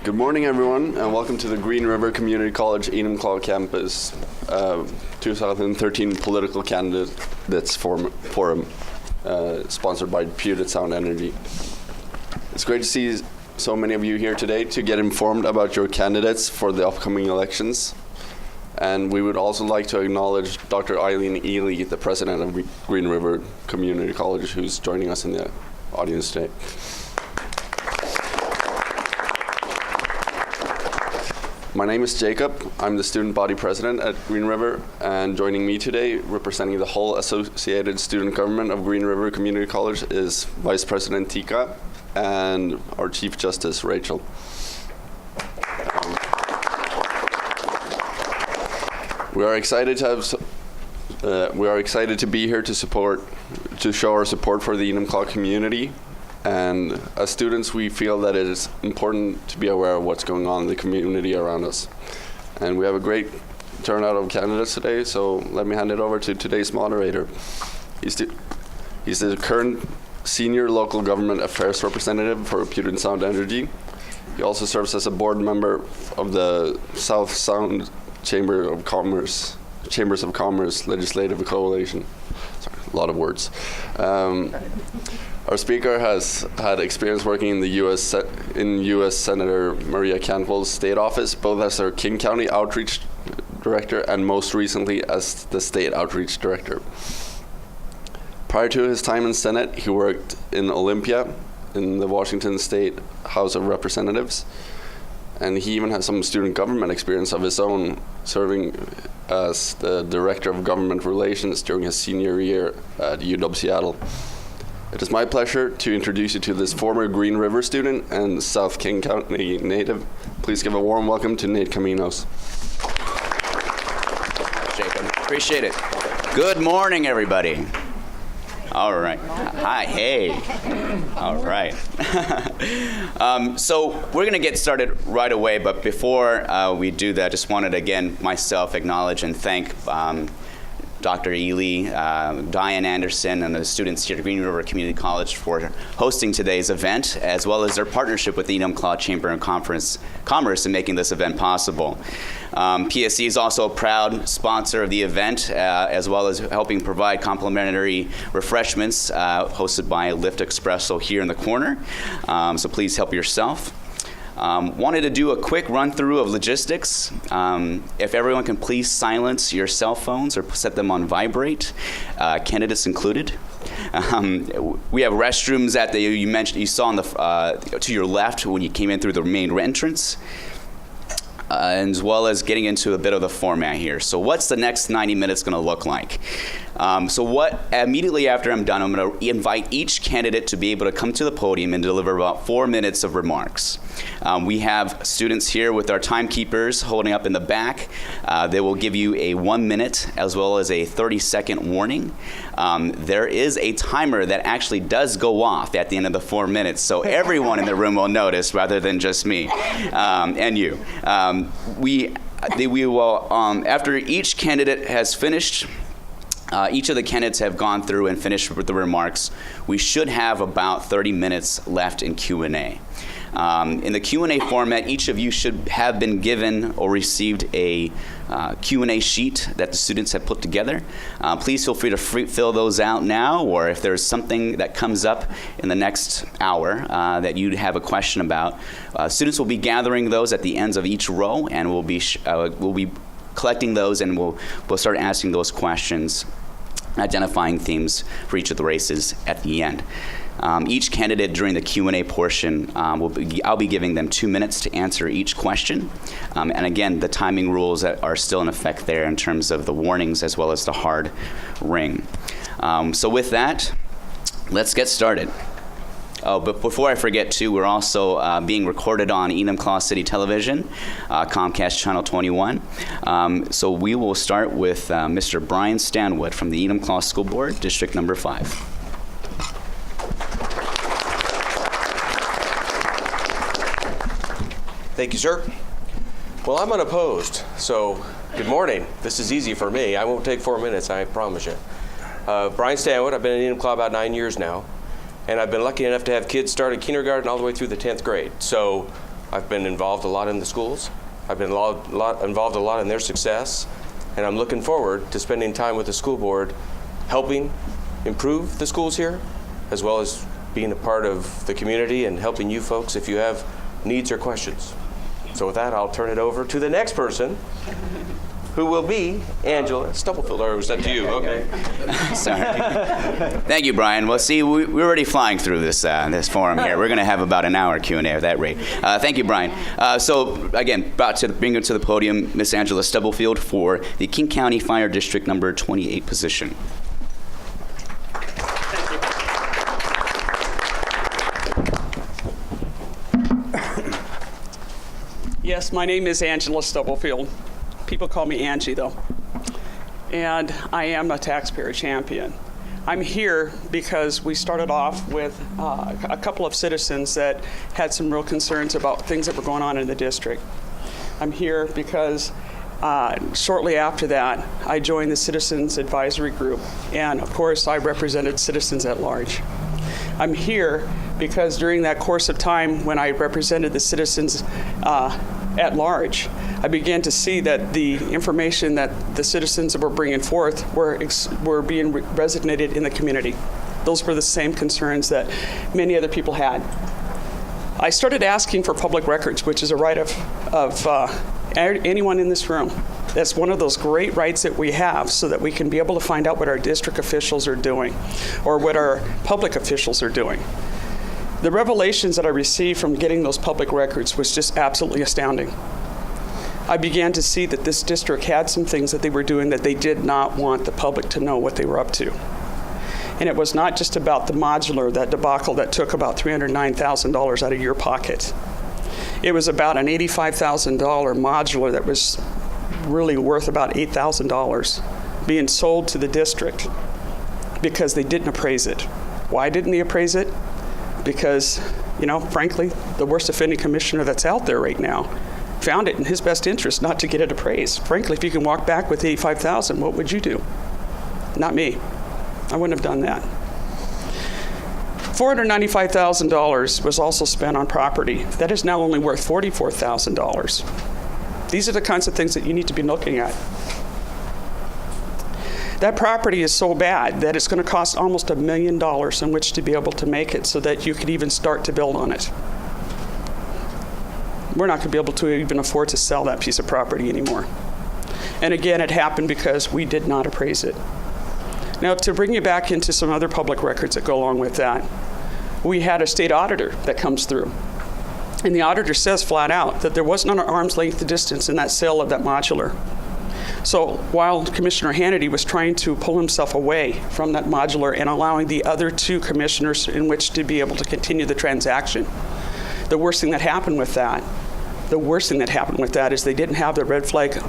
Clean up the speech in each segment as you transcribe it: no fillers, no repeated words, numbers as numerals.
Good morning, everyone, and welcome to the Green River Community College Enumclaw campus 2013 Political Candidates Forum, sponsored by Puget Sound Energy. It's great to see so many of you here today to get informed about your candidates for the upcoming elections. And we would also like to acknowledge Dr. Eileen Ely, the president of Green River Community College, who's joining us in the audience today. My name is Jacob. I'm the student body president at Green River, and joining me today, representing the whole associated student government of Green River Community College, is Vice President Tika and our Chief Justice, Rachel. We are excited to be here to show our support for the Enumclaw community. And as students, we feel that it is important to be aware of what's going on in the community around us. And we have a great turnout of candidates today, so let me hand it over to today's moderator. He's the current senior local government affairs representative for Puget Sound Energy. He also serves as a board member of the South Sound Chambers of Commerce Legislative Coalition. Sorry, a lot of words. Our speaker has had experience working in the U.S. Senator Maria Cantwell's state office, both as her King County Outreach Director and most recently as the State Outreach Director. Prior to his time in Senate, he worked in Olympia in the Washington State House of Representatives, and he even has some student government experience of his own, serving as the Director of Government Relations during his senior year at UW-Seattle. It is my pleasure to introduce you to this former Green River student and South King County native. Please give a warm welcome to Nate Caminos. Jacob, appreciate it. Good morning, everybody. All right. Hi, hey. All right. So we're going to get started right away, but before we do that, I just wanted to, again, myself acknowledge and thank Dr. Ely, Diane Anderson, and the students here at Green River Community College for hosting today's event, as well as their partnership with the Enumclaw Chamber of Commerce in making this event possible. PSC is also a proud sponsor of the event, as well as helping provide complimentary refreshments hosted by Lyft Espresso here in the corner. So please help yourself. Wanted to do a quick run through of logistics. If everyone can please silence your cell phones or set them on vibrate, candidates included. We have restrooms at you saw on the to your left when you came in through the main entrance, as well as getting into a bit of the format here. So what's the next 90 minutes going to look like? Immediately after I'm done, I'm going to invite each candidate to be able to come to the podium and deliver about 4 minutes of remarks. We have students here with our timekeepers holding up in the back. They will give you a 1 minute as well as a 30-second warning. There is a timer that actually does go off at the end of the 4 minutes, so everyone in the room will notice rather than just me and you. We will, after each candidate has finished, each of the candidates have gone through and finished with the remarks. We should have about 30 minutes left in Q&A. In the Q&A format, each of you should have been given or received a Q&A sheet that the students have put together. Please feel free to fill those out now, or if there's something that comes up in the next hour that you have a question about, students will be gathering those at the ends of each row, and we'll be collecting those, and we'll start asking those questions, identifying themes for each of the races at the end. Each candidate during the Q&A portion, I'll be giving them 2 minutes to answer each question. And again, the timing rules that are still in effect there in terms of the warnings as well as the hard ring. So with that, let's get started. Oh, but before I forget, too, we're also being recorded on Enumclaw City Television, Comcast Channel 21. So we will start with Mr. Bryan Stanwood from the Enumclaw School Board, District Number 5. Thank you, sir. Well, I'm unopposed, so good morning. This is easy for me. I won't take 4 minutes, I promise you. Bryan Stanwood, I've been in Enumclaw about 9 years now, and I've been lucky enough to have kids start at kindergarten all the way through the 10th grade. So I've been involved a lot in the schools. I've been involved a lot in their success, and I'm looking forward to spending time with the school board, helping improve the schools here, as well as being a part of the community and helping you folks if you have needs or questions. So with that, I'll turn it over to the next person, who will be Angela Stubblefield. Or was that to you? Okay. Sorry. Thank you, Bryan. Well, see, we're already flying through this forum here. We're going to have about an hour Q&A at that rate. Thank you, Bryan. So, again, about to bring her to the podium, Miss Angela Stubblefield for the King County Fire District number 28 position. Yes, my name is Angela Stubblefield. People call me Angie, though. And I am a taxpayer champion. I'm here because we started off with a couple of citizens that had some real concerns about things that were going on in the district. I'm here because shortly after that, I joined the Citizens Advisory Group. And of course, I represented citizens at large. I'm here because during that course of time when I represented the citizens at large, I began to see that the information that the citizens were bringing forth were being resonated in the community. Those were the same concerns that many other people had. I started asking for public records, which is a right of anyone in this room. That's one of those great rights that we have so that we can be able to find out what our district officials are doing or what our public officials are doing. The revelations that I received from getting those public records was just absolutely astounding. I began to see that this district had some things that they were doing that they did not want the public to know what they were up to. And it was not just about the modular, that debacle that took about $309,000 out of your pocket. It was about an $85,000 modular that was really worth about $8,000 being sold to the district because they didn't appraise it. Why didn't they appraise it? Because, frankly, the worst offending commissioner that's out there right now found it in his best interest not to get it appraised. Frankly, if you can walk back with $85,000, what would you do? Not me. I wouldn't have done that. $495,000 was also spent on property that is now only worth $44,000. These are the kinds of things that you need to be looking at. That property is so bad that it's going to cost almost $1 million in which to be able to make it so that you could even start to build on it. We're not going to be able to even afford to sell that piece of property anymore. And again, it happened because we did not appraise it. Now, to bring you back into some other public records that go along with that, we had a state auditor that comes through. And the auditor says flat out that there wasn't an arm's length distance in that sale of that modular. So while Commissioner Hannity was trying to pull himself away from that modular and allowing the other two commissioners in which to be able to continue the transaction, the worst thing that happened with that is they didn't have the red flag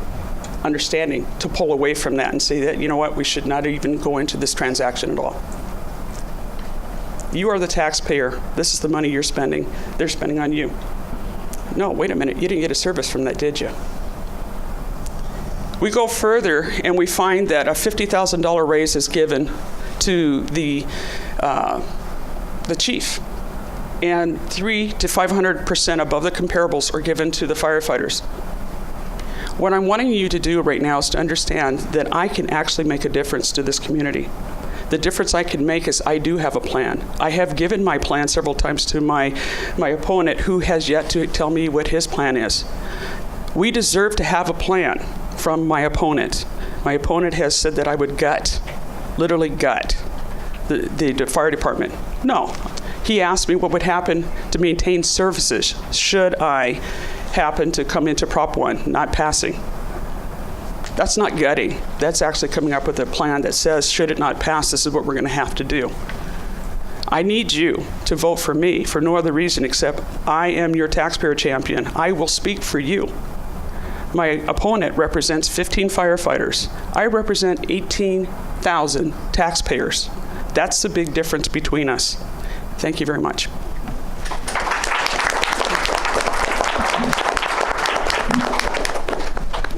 understanding to pull away from that and say that, you know what, we should not even go into this transaction at all. You are the taxpayer. This is the money you're spending. They're spending on you. No, wait a minute. You didn't get a service from that, did you? We go further and we find that a $50,000 raise is given to the chief, and 300 to 500% above the comparables are given to the firefighters. What I'm wanting you to do right now is to understand that I can actually make a difference to this community. The difference I can make is I do have a plan. I have given my plan several times to my opponent, who has yet to tell me what his plan is. We deserve to have a plan from my opponent. My opponent has said that I would literally gut the fire department. No. He asked me what would happen to maintain services should I happen to come into Prop 1, not passing. That's not gutting. That's actually coming up with a plan that says, should it not pass, this is what we're going to have to do. I need you to vote for me for no other reason except I am your taxpayer champion. I will speak for you. My opponent represents 15 firefighters. I represent 18,000 taxpayers. That's the big difference between us. Thank you very much.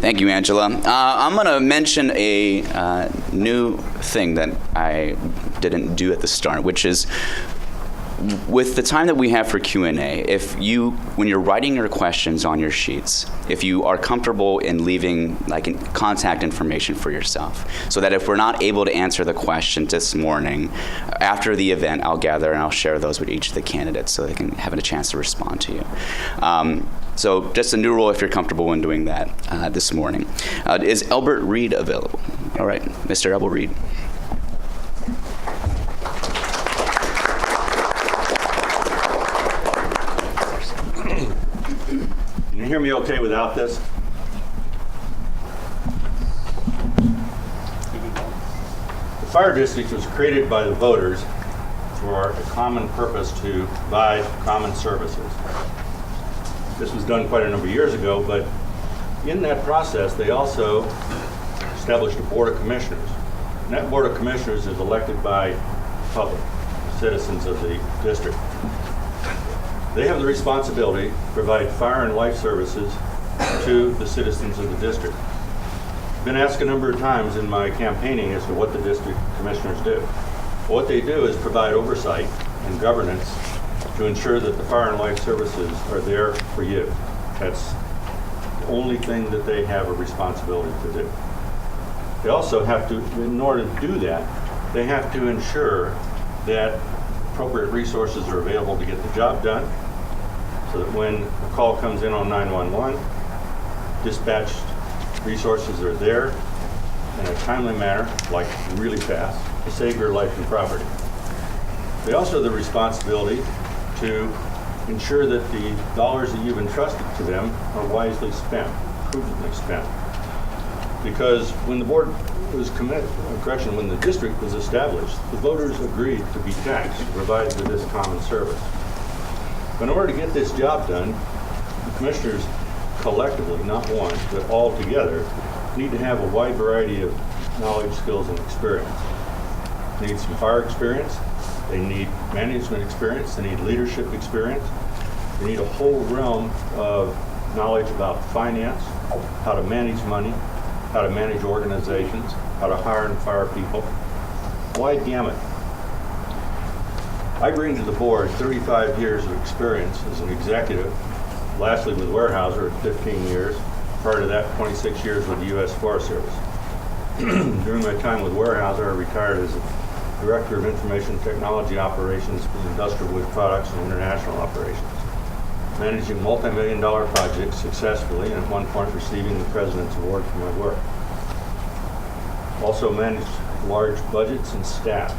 Thank you, Angela. I'm going to mention a new thing that I didn't do at the start, which is With the time that we have for Q&A, when you're writing your questions on your sheets, if you are comfortable in leaving contact information for yourself, so that if we're not able to answer the question this morning, after the event, I'll gather and I'll share those with each of the candidates so they can have a chance to respond to you. So just a new rule if you're comfortable in doing that this morning. Is Elbert Reed available? All right, Mr. Elbert Reed. Can you hear me okay without this? The fire district was created by the voters for a common purpose to provide common services. This was done quite a number of years ago, but in that process, they also established a board of commissioners. And that board of commissioners is elected by the public, the citizens of the district. They have the responsibility to provide fire and life services to the citizens of the district. I've been asked a number of times in my campaigning as to what the district commissioners do. What they do is provide oversight and governance to ensure that the fire and life services are there for you. That's the only thing that they have a responsibility to do. They also have to, in order to do that, they have to ensure that appropriate resources are available to get the job done, so that when a call comes in on 911, dispatched resources are there in a timely manner, like really fast, to save your life and property. They also have the responsibility to ensure that the dollars that you've entrusted to them are wisely spent, prudently spent. Because when the board was when the district was established, the voters agreed to be taxed to provide for this common service. But in order to get this job done, the commissioners collectively, not one, but all together, need to have a wide variety of knowledge, skills, and experience. They need some fire experience, they need management experience, they need leadership experience, they need a whole realm of knowledge about finance, how to manage money, how to manage organizations, how to hire and fire people. Wide gamut. I bring to the board 35 years of experience as an executive, lastly with Weyerhaeuser at 15 years, prior to that 26 years with the U.S. Forest Service. During my time with Weyerhaeuser, I retired as a Director of Information Technology Operations for Industrial Wood Products and International Operations, managing multi-million-dollar projects successfully, and at one point receiving the President's Award for my work. Also managed large budgets and staff.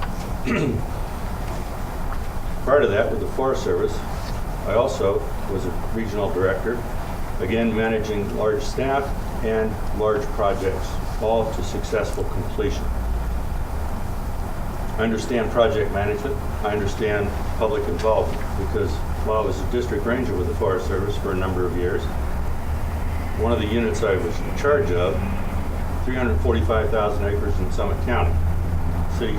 Prior to that, with the Forest Service, I also was a regional director, again managing large staff and large projects, all to successful completion. I understand project management. I understand public involvement, because while I was a district ranger with the Forest Service for a number of years, one of the units I was in charge of, 345,000 acres in Summit County. The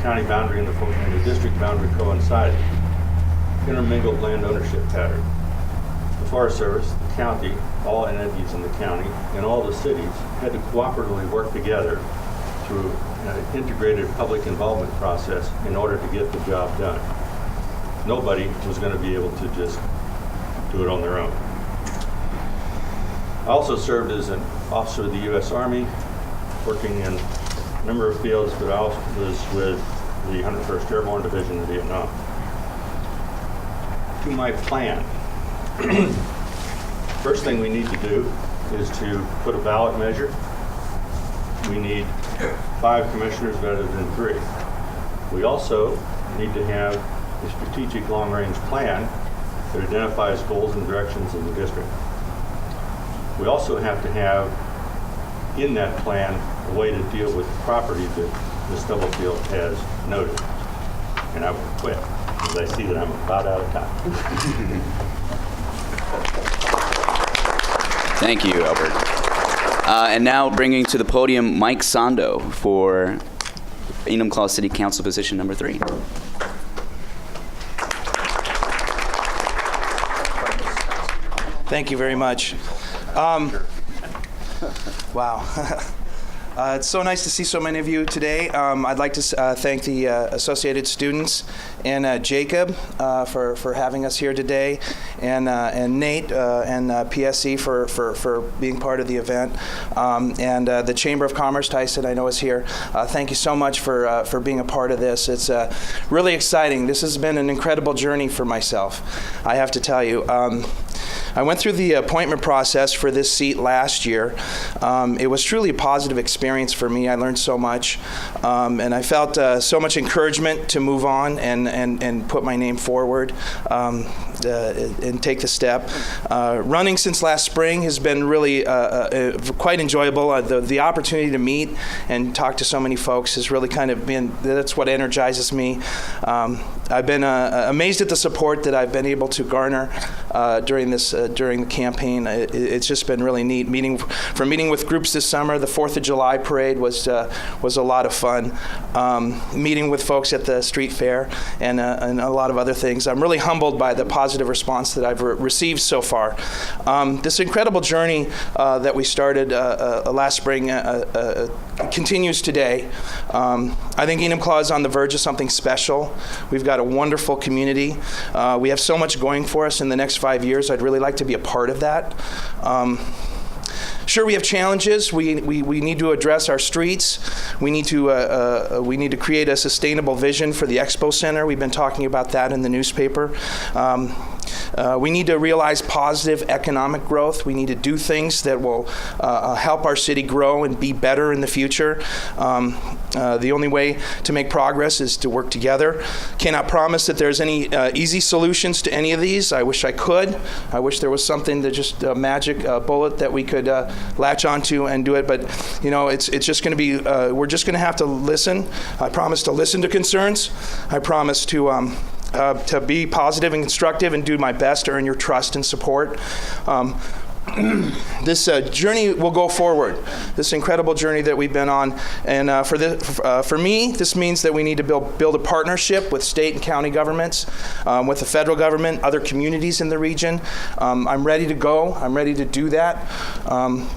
county boundary and the district boundary coincided. Intermingled land ownership pattern. The Forest Service, the county, all entities in the county, and all the cities had to cooperatively work together through an integrated public involvement process in order to get the job done. Nobody was going to be able to just do it on their own. I also served as an officer of the U.S. Army, working in a number of fields, but I also was with the 101st Airborne Division in Vietnam. To my plan, first thing we need to do is to put a ballot measure. We need 5 commissioners rather than 3. We also need to have a strategic long-range plan that identifies goals and directions of the district. We also have to have in that plan a way to deal with the property that the Stubblefield has noted. And I will quit, because I see that I'm about out of time. Thank you, Elbert. And now bringing to the podium Mike Sando for Enumclaw City Council position number 3. Thank you very much. Wow. It's so nice to see so many of you today. I'd like to thank the Associated Students and Jacob for having us here today, and Nate and PSC for being part of the event, and the Chamber of Commerce, Tyson, I know is here. Thank you so much for being a part of this. It's really exciting. This has been an incredible journey for myself, I have to tell you. I went through the appointment process for this seat last year. It was truly a positive experience for me. I learned so much, and I felt so much encouragement to move on and put my name forward and take the step. Running since last spring has been really quite enjoyable. The opportunity to meet and talk to so many folks has really kind of been, that's what energizes me. I've been amazed at the support that I've been able to garner during the campaign. It's just been really neat. Meeting with groups this summer, the 4th of July parade was a lot of fun. Meeting with folks at the street fair and a lot of other things. I'm really humbled by the positive response that I've received so far. This incredible journey that we started last spring continues today. I think Enumclaw is on the verge of something special. We've got a wonderful community. We have so much going for us in the next 5 years. I'd really like to be a part of that. Sure, we have challenges. We need to address our streets. We need to create a sustainable vision for the Expo Center. We've been talking about that in the newspaper. We need to realize positive economic growth. We need to do things that will help our city grow and be better in the future. The only way to make progress is to work together. Cannot promise that there's any easy solutions to any of these. I wish I could. I wish there was something that just a magic bullet that we could latch onto and do it. But it's just going to be. We're just going to have to listen. I promise to listen to concerns. I promise to be positive and constructive and do my best to earn your trust and support. This journey will go forward, this incredible journey that we've been on. And for me, this means that we need to build a partnership with state and county governments, with the federal government, other communities in the region. I'm ready to go. I'm ready to do that.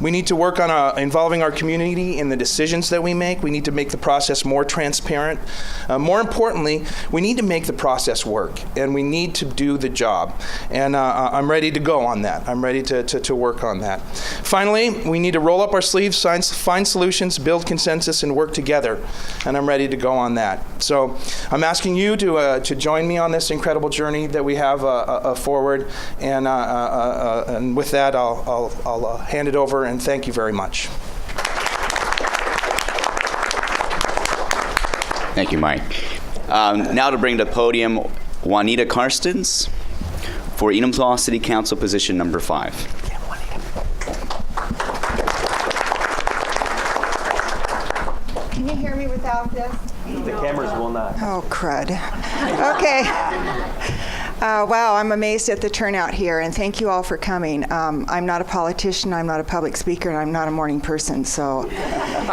We need to work on involving our community in the decisions that we make. We need to make the process more transparent. More importantly, we need to make the process work, and we need to do the job. And I'm ready to go on that. I'm ready to work on that. Finally, we need to roll up our sleeves, find solutions, build consensus, and work together. And I'm ready to go on that. So I'm asking you to join me on this incredible journey that we have forward. And with that, I'll hand it over, and thank you very much. Thank you, Mike. Now to bring to the podium Juanita Carstens for Enumclaw City Council position number 5. Can you hear me without this? The cameras will not. Oh, crud. Okay. Wow, I'm amazed at the turnout here, and thank you all for coming. I'm not a politician, I'm not a public speaker, and I'm not a morning person, so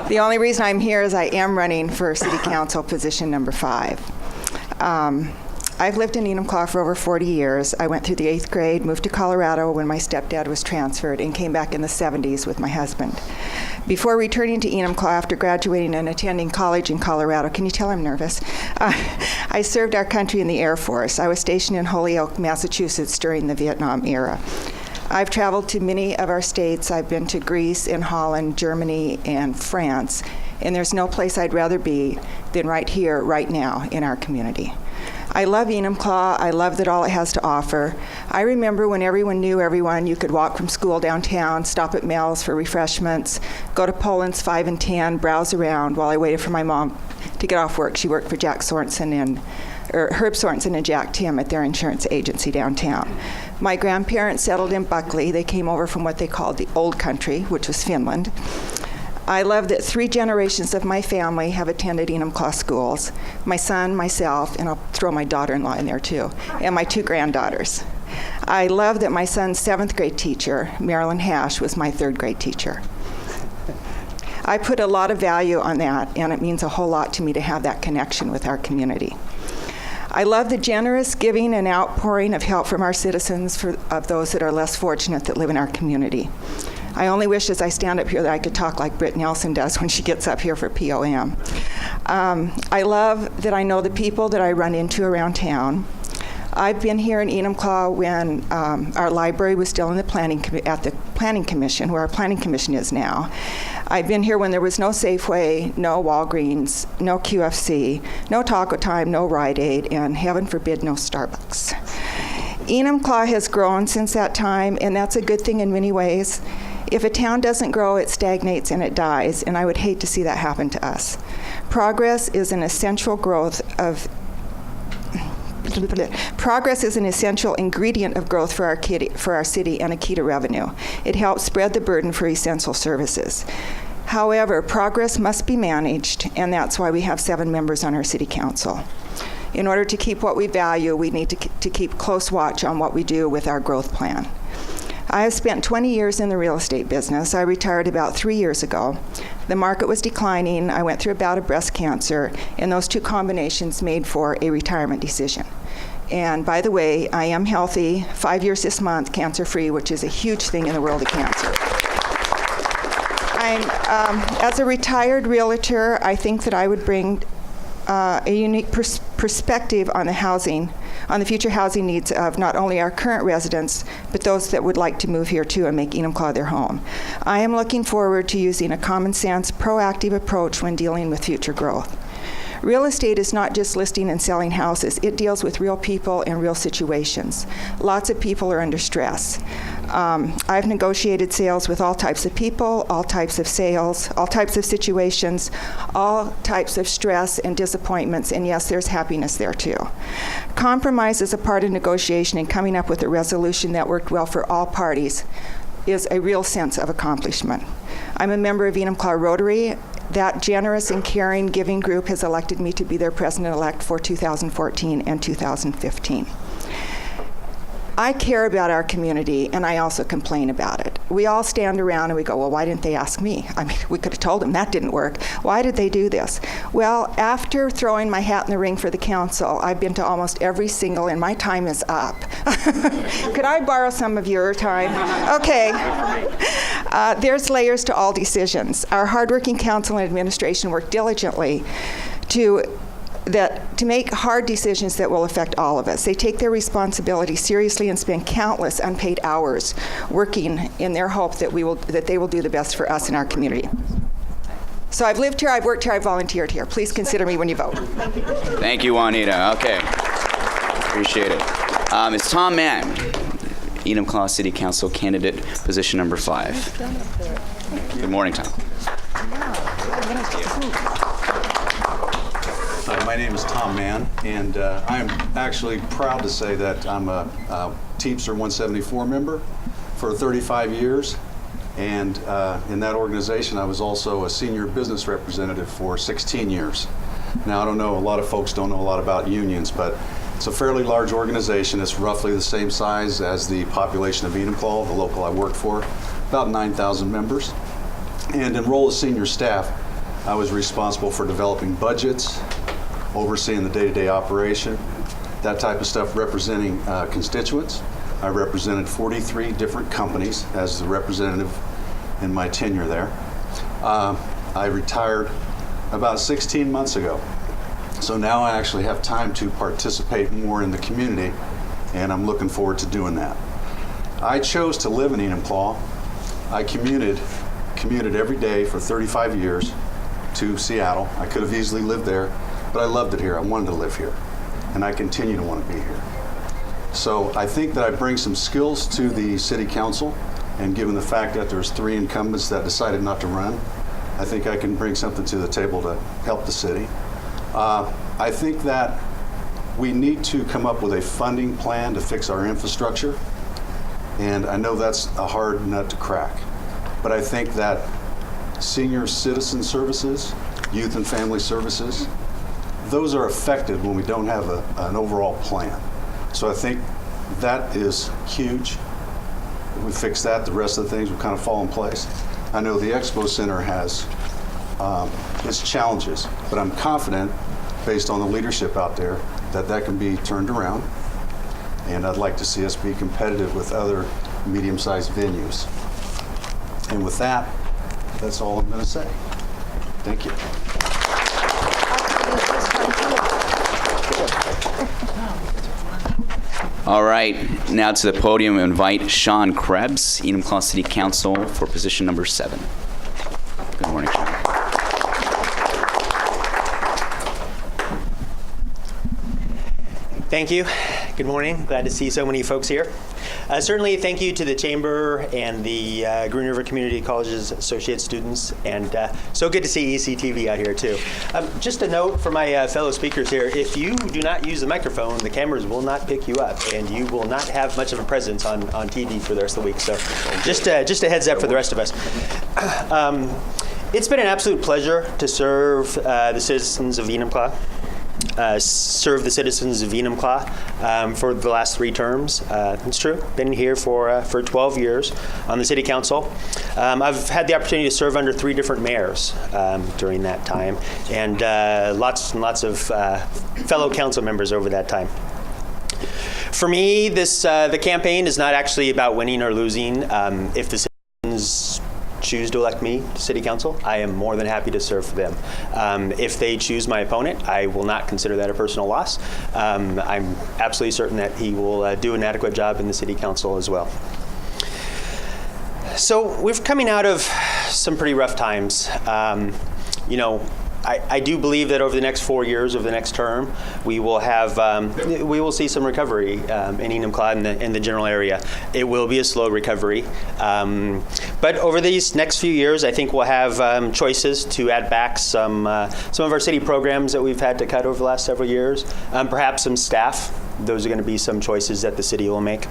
the only reason I'm here is I am running for City Council position number 5. I've lived in Enumclaw for over 40 years. I went through the 8th grade, moved to Colorado when my stepdad was transferred, and came back in the 70s with my husband. Before returning to Enumclaw after graduating and attending college in Colorado, can you tell I'm nervous? I served our country in the Air Force. I was stationed in Holyoke, Massachusetts during the Vietnam era. I've traveled to many of our states. I've been to Greece and Holland, Germany, and France, and there's no place I'd rather be than right here, right now, in our community. I love Enumclaw. I love that all it has to offer. I remember when everyone knew everyone. You could walk from school downtown, stop at Mel's for refreshments, go to Poland's 5 and 10, browse around while I waited for my mom to get off work. She worked for Herb Sorensen and Jack Tim at their insurance agency downtown. My grandparents settled in Buckley. They came over from what they called the old country, which was Finland. I love that 3 generations of my family have attended Enumclaw schools. My son, myself, and I'll throw my daughter-in-law in there too, and my 2 granddaughters. I love that my son's 7th grade teacher, Marilyn Hash, was my 3rd grade teacher. I put a lot of value on that, and it means a whole lot to me to have that connection with our community. I love the generous giving and outpouring of help from our citizens of those that are less fortunate that live in our community. I only wish as I stand up here that I could talk like Britt Nelson does when she gets up here for POM. I love that I know the people that I run into around town. I've been here in Enumclaw when our library was still in the at the Planning Commission, where our Planning Commission is now. I've been here when there was no Safeway, no Walgreens, no QFC, no Taco Time, no Rite Aid, and heaven forbid, no Starbucks. Enumclaw has grown since that time, and that's a good thing in many ways. If a town doesn't grow, it stagnates and it dies, and I would hate to see that happen to us. Progress is an essential ingredient of growth for our city and a key to revenue. It helps spread the burden for essential services. However, progress must be managed, and that's why we have 7 members on our city council. In order to keep what we value, we need to keep close watch on what we do with our growth plan. I have spent 20 years in the real estate business. I retired about 3 years ago. The market was declining. I went through a bout of breast cancer, and those two combinations made for a retirement decision. And by the way, I am healthy, 5 years this month, cancer-free, which is a huge thing in the world of cancer. As a retired realtor, I think that I would bring a unique perspective on the future housing needs of not only our current residents, but those that would like to move here too and make Enumclaw their home. I am looking forward to using a common sense, proactive approach when dealing with future growth. Real estate is not just listing and selling houses. It deals with real people and real situations. Lots of people are under stress. I've negotiated sales with all types of people, all types of sales, all types of situations, all types of stress and disappointments, and yes, there's happiness there too. Compromise is a part of negotiation, and coming up with a resolution that worked well for all parties is a real sense of accomplishment. I'm a member of Enumclaw Rotary. That generous and caring giving group has elected me to be their president-elect for 2014 and 2015. I care about our community, and I also complain about it. We all stand around and we go, well, why didn't they ask me? I mean, we could have told them that didn't work. Why did they do this? Well, after throwing my hat in the ring for the council, I've been to almost every single, and my time is up. Could I borrow some of your time? Okay. There's layers to all decisions. Our hardworking council and administration work diligently to make hard decisions that will affect all of us. They take their responsibility seriously and spend countless unpaid hours working in their hope that they will do the best for us and our community. So I've lived here, I've worked here, I've volunteered here. Please consider me when you vote. Thank you, Juanita. Okay. Appreciate it. It's Tom Mann, Enumclaw City Council candidate, position number 5. Good morning, Tom. My name is Tom Mann, and I'm actually proud to say that I'm a Teamster 174 member for 35 years, and in that organization I was also a senior business representative for 16 years. Now, I don't know, a lot of folks don't know a lot about unions, but it's a fairly large organization. It's roughly the same size as the population of Enumclaw, the local I work for, about 9,000 members. And in role as senior staff, I was responsible for developing budgets, overseeing the day-to-day operation, that type of stuff, representing constituents. I represented 43 different companies as the representative in my tenure there. I retired about 16 months ago. So now I actually have time to participate more in the community, and I'm looking forward to doing that. I chose to live in Enumclaw. I commuted every day for 35 years to Seattle. I could have easily lived there, but I loved it here. I wanted to live here, and I continue to want to be here. So I think that I bring some skills to the city council, and given the fact that there's 3 incumbents that decided not to run, I think I can bring something to the table to help the city. I think that we need to come up with a funding plan to fix our infrastructure, and I know that's a hard nut to crack, but I think that senior citizen services, youth and family services, those are affected when we don't have an overall plan. So I think that is huge. If we fix that, the rest of the things will kind of fall in place. I know the Expo Center has its challenges, but I'm confident, based on the leadership out there, that that can be turned around. And I'd like to see us be competitive with other medium-sized venues. And with that, that's all I'm going to say. Thank you. All right, now to the podium, invite Sean Krebs, Enumclaw City Council, for position number 7. Good morning, Sean. Thank you. Good morning. Glad to see so many folks here. Certainly, thank you to the Chamber and the Green River Community College's associate students, and so good to see ECTV out here too. Just a note for my fellow speakers here: if you do not use the microphone, the cameras will not pick you up, and you will not have much of a presence on TV for the rest of the week. So, just a heads up for the rest of us. It's been an absolute pleasure to serve the citizens of Enumclaw. For the last 3 terms. It's true. Been here for 12 years on the City Council. I've had the opportunity to serve under 3 different mayors during that time, and lots and lots of fellow council members over that time. For me, the campaign is not actually about winning or losing. If the citizens choose to elect me to City Council, I am more than happy to serve for them. If they choose my opponent, I will not consider that a personal loss. I'm absolutely certain that he will do an adequate job in the City Council as well. So we're coming out of some pretty rough times. I do believe that over the next 4 years of the next term, we will see some recovery in Enumclaw in the general area. It will be a slow recovery, but over these next few years, I think we'll have choices to add back some of our city programs that we've had to cut over the last several years. Perhaps some staff. Those are going to be some choices that the city will make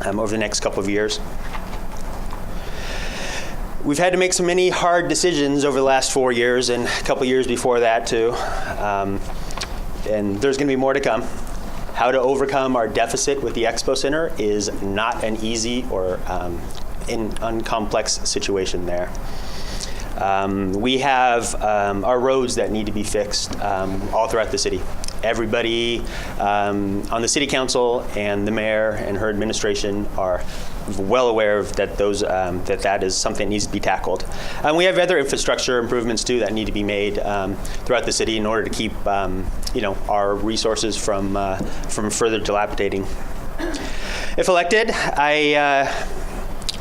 over the next couple of years. We've had to make so many hard decisions over the last 4 years and a couple years before that too. And there's going to be more to come. How to overcome our deficit with the Expo Center is not an easy or uncomplex situation there. We have our roads that need to be fixed all throughout the city. Everybody on the City Council and the mayor and her administration are well aware of that that is something that needs to be tackled. We have other infrastructure improvements too that need to be made throughout the city in order to keep our resources from further dilapidating. If elected, I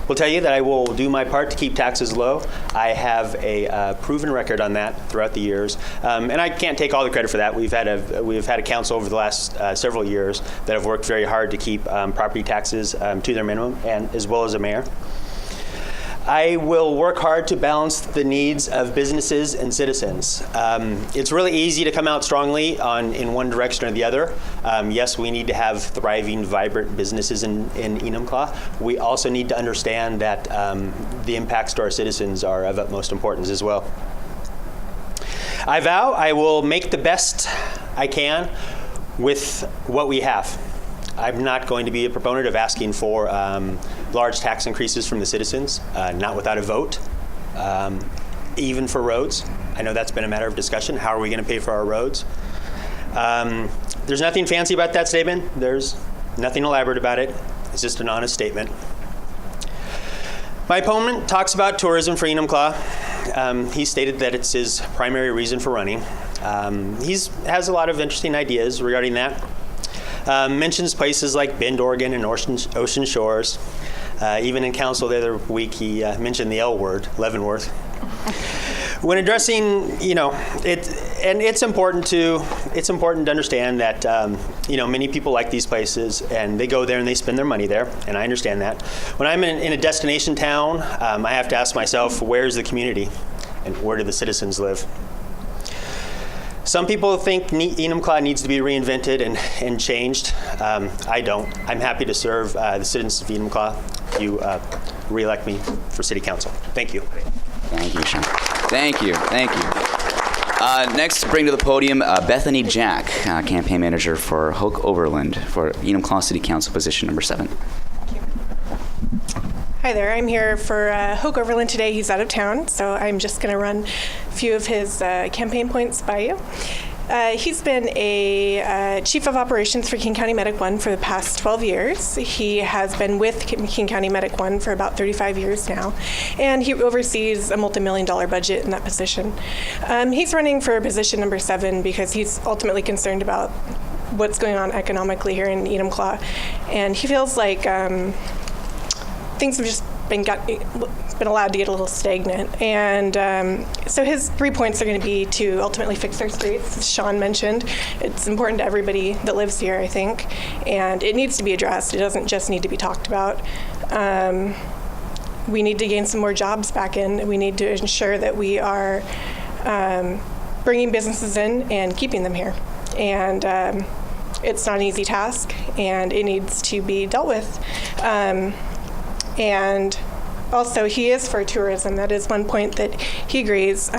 will tell you that I will do my part to keep taxes low. I have a proven record on that throughout the years, and I can't take all the credit for that. We've had a council over the last several years that have worked very hard to keep property taxes to their minimum, and as well as a mayor. I will work hard to balance the needs of businesses and citizens. It's really easy to come out strongly in one direction or the other. Yes, we need to have thriving, vibrant businesses in Enumclaw. We also need to understand that the impacts to our citizens are of utmost importance as well. I vow I will make the best I can with what we have. I'm not going to be a proponent of asking for large tax increases from the citizens, not without a vote, even for roads. I know that's been a matter of discussion. How are we going to pay for our roads? There's nothing fancy about that statement. There's nothing elaborate about it. It's just an honest statement. My opponent talks about tourism for Enumclaw. He stated that it's his primary reason for running. He has a lot of interesting ideas regarding that. Mentions places like Bend, Oregon, and Ocean Shores. Even in council the other week, he mentioned the L word, Leavenworth. When addressing, it's important to understand that, many people like these places, and they go there and they spend their money there, and I understand that. When I'm in a destination town, I have to ask myself, where's the community, and where do the citizens live? Some people think Enumclaw needs to be reinvented and changed. I don't. I'm happy to serve the citizens of Enumclaw if you re-elect me for City Council. Thank you. Thank you, Sean. Thank you. Next, bring to the podium Bethany Jack, campaign manager for Hoke Overland for Enumclaw City Council position number 7. Hi there, I'm here for Hoke Overland today. He's out of town, so I'm just going to run a few of his campaign points by you. He's been a chief of operations for King County Medic 1 for the past 12 years. He has been with King County Medic 1 for about 35 years now, and he oversees a multi-million-dollar budget in that position. He's running for position number 7 because he's ultimately concerned about what's going on economically here in Enumclaw, and he feels like things have just been allowed to get a little stagnant. And so his 3 points are going to be to ultimately fix our streets, as Sean mentioned. It's important to everybody that lives here, I think, and it needs to be addressed. It doesn't just need to be talked about. We need to gain some more jobs back in. We need to ensure that we are bringing businesses in and keeping them here. And it's not an easy task, and it needs to be dealt with. And also, he is for tourism. That is one point that he agrees.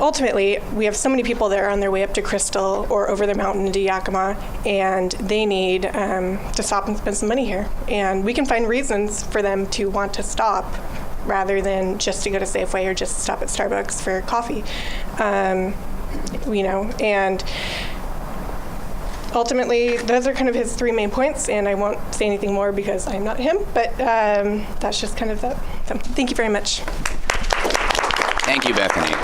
Ultimately, we have so many people that are on their way up to Crystal or over the mountain into Yakima, and they need to stop and spend some money here. And we can find reasons for them to want to stop rather than just to go to Safeway or just stop at Starbucks for coffee. And ultimately, those are kind of his 3 main points, and I won't say anything more because I'm not him, but that's just kind of that. So, thank you very much. Thank you, Bethany.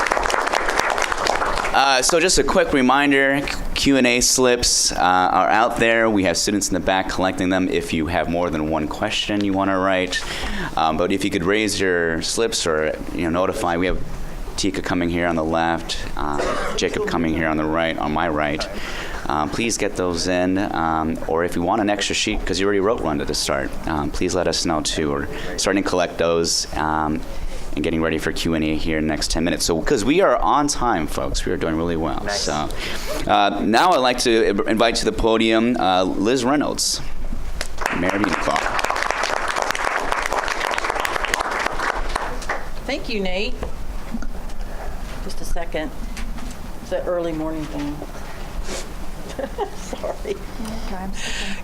So just a quick reminder, Q&A slips are out there. We have students in the back collecting them if you have more than one question you want to write. But if you could raise your slips or notify, we have Tika coming here on the left, Jacob coming here on the right, on my right. Please get those in, or if you want an extra sheet, because you already wrote one at the start, please let us know too. We're starting to collect those and getting ready for Q&A here in the next 10 minutes. So, because we are on time, folks, we are doing really well. Nice. So, now I'd like to invite to the podium Liz Reynolds, Mayor of Enumclaw. Thank you, Nate. Just a second. It's that early morning thing. Sorry.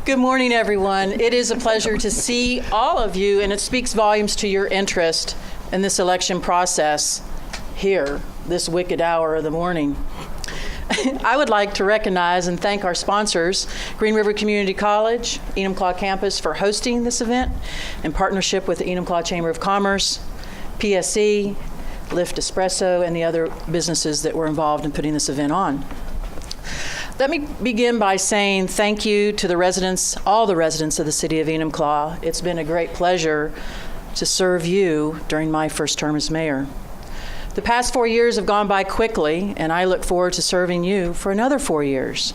Good morning, everyone. It is a pleasure to see all of you, and it speaks volumes to your interest in this election process here, this wicked hour of the morning. I would like to recognize and thank our sponsors, Green River Community College, Enumclaw Campus, for hosting this event in partnership with the Enumclaw Chamber of Commerce, PSE, Lyft Espresso, and the other businesses that were involved in putting this event on. Let me begin by saying thank you to the residents, all the residents of the city of Enumclaw. It's been a great pleasure to serve you during my first term as mayor. The past 4 years have gone by quickly, and I look forward to serving you for another 4 years.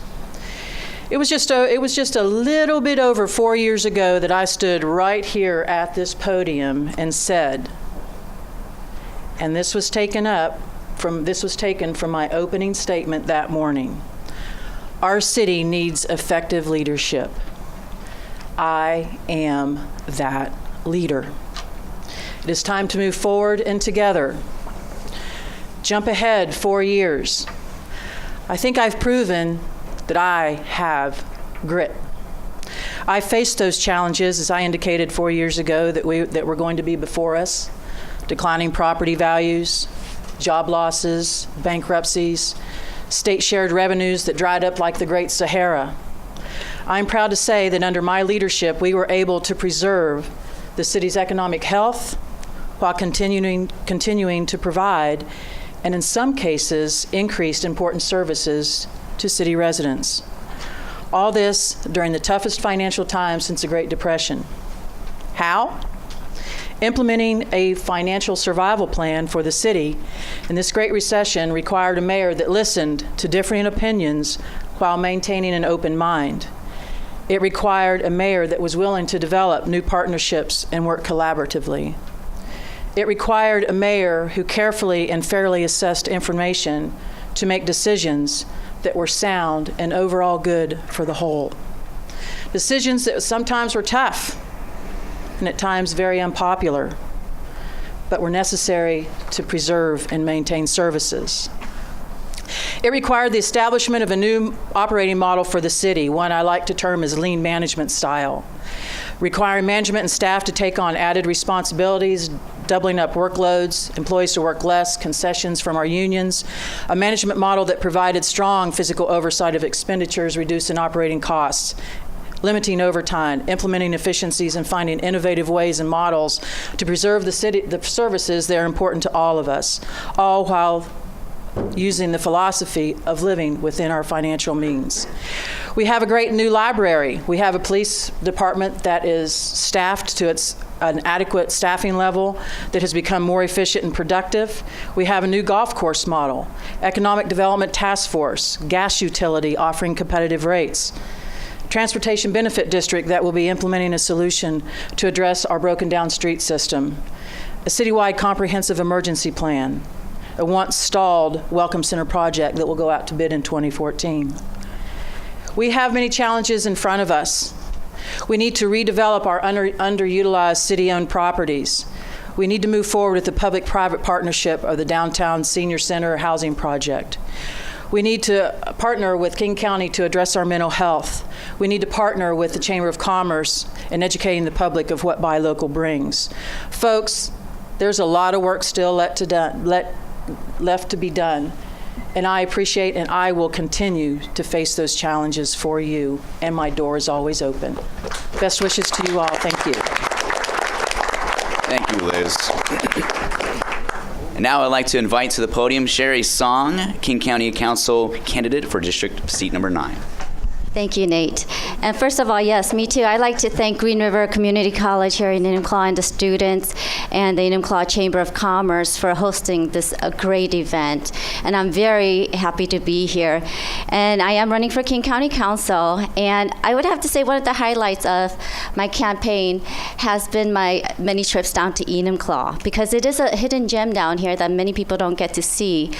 It was just a little bit over 4 years ago that I stood right here at this podium and said, and this was taken from my opening statement that morning. Our city needs effective leadership. I am that leader. It is time to move forward and together. Jump ahead 4 years. I think I've proven that I have grit. I faced those challenges, as I indicated 4 years ago, that were going to be before us. Declining property values, job losses, bankruptcies, state shared revenues that dried up like the Great Sahara. I'm proud to say that under my leadership, we were able to preserve the city's economic health while continuing to provide, and in some cases, increased important services to city residents. All this during the toughest financial times since the Great Depression. How? Implementing a financial survival plan for the city in this Great Recession required a mayor that listened to differing opinions while maintaining an open mind. It required a mayor that was willing to develop new partnerships and work collaboratively. It required a mayor who carefully and fairly assessed information to make decisions that were sound and overall good for the whole. Decisions that sometimes were tough and at times very unpopular, but were necessary to preserve and maintain services. It required the establishment of a new operating model for the city, one I like to term as lean management style, requiring management and staff to take on added responsibilities, doubling up workloads, employees to work less, concessions from our unions, a management model that provided strong physical oversight of expenditures, reducing operating costs, limiting overtime, implementing efficiencies, and finding innovative ways and models to preserve the services that are important to all of us, all while using the philosophy of living within our financial means. We have a great new library. We have a police department that is staffed to an adequate staffing level that has become more efficient and productive. We have a new golf course model, economic development task force, gas utility offering competitive rates, transportation benefit district that will be implementing a solution to address our broken down street system, a citywide comprehensive emergency plan, a once stalled Welcome Center project that will go out to bid in 2014. We have many challenges in front of us. We need to redevelop our underutilized city-owned properties. We need to move forward with the public-private partnership of the Downtown Senior Center Housing Project. We need to partner with King County to address our mental health. We need to partner with the Chamber of Commerce in educating the public of what Buy Local brings. Folks, there's a lot of work still left to be done, and I appreciate and I will continue to face those challenges for you, and my door is always open. Best wishes to you all. Thank you. Thank you, Liz. And now I'd like to invite to the podium Shari Song, King County Council candidate for District Seat Number 9. Thank you, Nate. And first of all, yes, me too. I'd like to thank Green River Community College here in Enumclaw and the students and the Enumclaw Chamber of Commerce for hosting this great event. And I'm very happy to be here. And I am running for King County Council. And I would have to say one of the highlights of my campaign has been my many trips down to Enumclaw, because it is a hidden gem down here that many people don't get to see.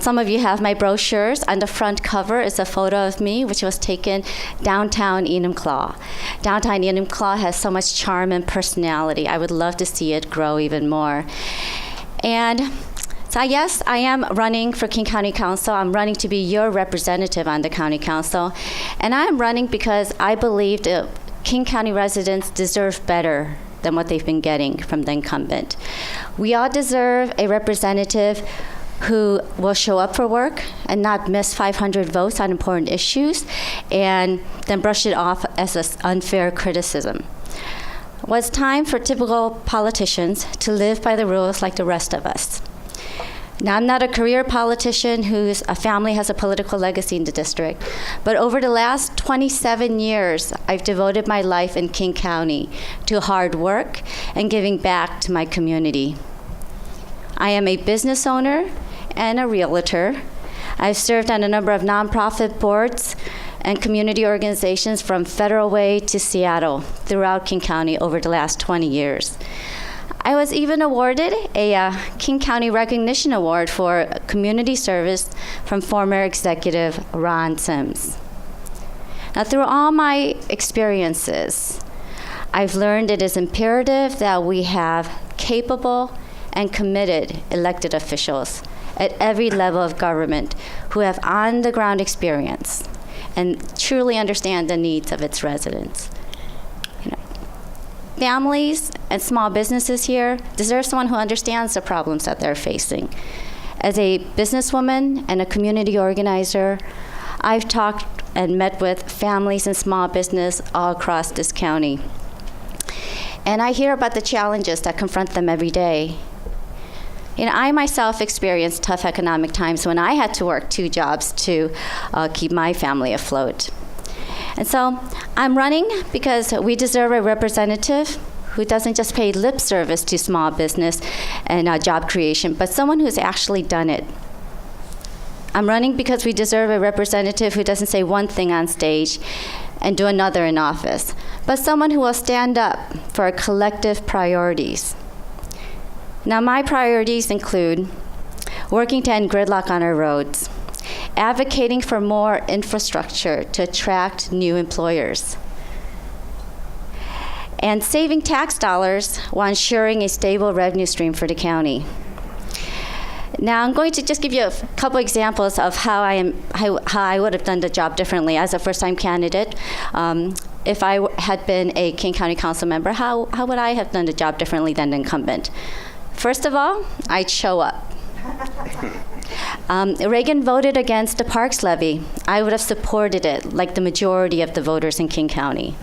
Some of you have my brochures. On the front cover is a photo of me, which was taken downtown Enumclaw. Downtown Enumclaw has so much charm and personality. I would love to see it grow even more. And so yes, I am running for King County Council. I'm running to be your representative on the County Council. And I am running because I believe that King County residents deserve better than what they've been getting from the incumbent. We all deserve a representative who will show up for work and not miss 500 votes on important issues and then brush it off as an unfair criticism. Well, it's time for typical politicians to live by the rules like the rest of us. Now, I'm not a career politician whose family has a political legacy in the district, but over the last 27 years, I've devoted my life in King County to hard work and giving back to my community. I am a business owner and a realtor. I've served on a number of nonprofit boards and community organizations from Federal Way to Seattle throughout King County over the last 20 years. I was even awarded a King County Recognition Award for community service from former executive Ron Sims. Now, through all my experiences, I've learned it is imperative that we have capable and committed elected officials at every level of government who have on-the-ground experience and truly understand the needs of its residents. Families and small businesses here deserve someone who understands the problems that they're facing. As a businesswoman and a community organizer, I've talked and met with families and small business all across this county. And I hear about the challenges that confront them every day. I myself experienced tough economic times when I had to work 2 jobs to keep my family afloat. And so I'm running because we deserve a representative who doesn't just pay lip service to small business and job creation, but someone who's actually done it. I'm running because we deserve a representative who doesn't say one thing on stage and do another in office, but someone who will stand up for our collective priorities. Now, my priorities include working to end gridlock on our roads, advocating for more infrastructure to attract new employers, and saving tax dollars while ensuring a stable revenue stream for the county. Now, I'm going to just give you a couple examples of how I would have done the job differently as a first-time candidate. If I had been a King County Council member, how would I have done the job differently than the incumbent? First of all, I'd show up. Regan voted against the parks levy. I would have supported it like the majority of the voters in King County.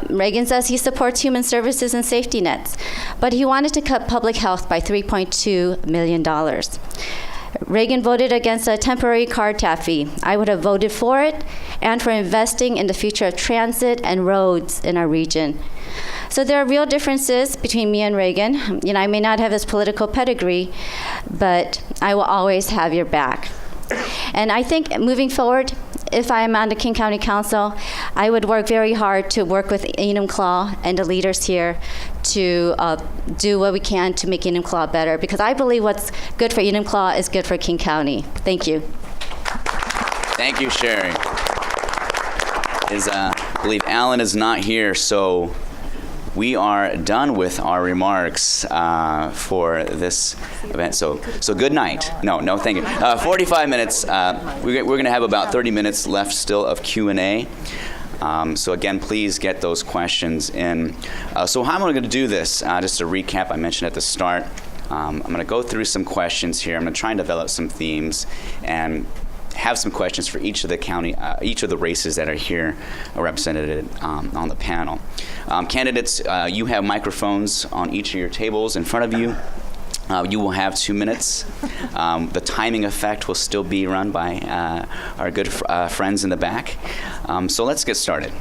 Regan says he supports human services and safety nets, but he wanted to cut public health by $3.2 million. Regan voted against a temporary car tap fee. I would have voted for it and for investing in the future of transit and roads in our region. So there are real differences between me and Regan. I may not have his political pedigree, but I will always have your back. And I think moving forward, if I am on the King County Council, I would work very hard to work with Enumclaw and the leaders here to do what we can to make Enumclaw better, because I believe what's good for Enumclaw is good for King County. Thank you. Thank you, Shari. I believe Alan is not here, so we are done with our remarks for this event. So good night. No, thank you. 45 minutes. We're going to have about 30 minutes left still of Q&A. So again, please get those questions in. So how am I going to do this? Just to recap, I mentioned at the start, I'm going to go through some questions here. I'm going to try and develop some themes and have some questions for each of the races that are here represented on the panel. Candidates, you have microphones on each of your tables in front of you. You will have 2 minutes. The timing effect will still be run by our good friends in the back. So let's get started.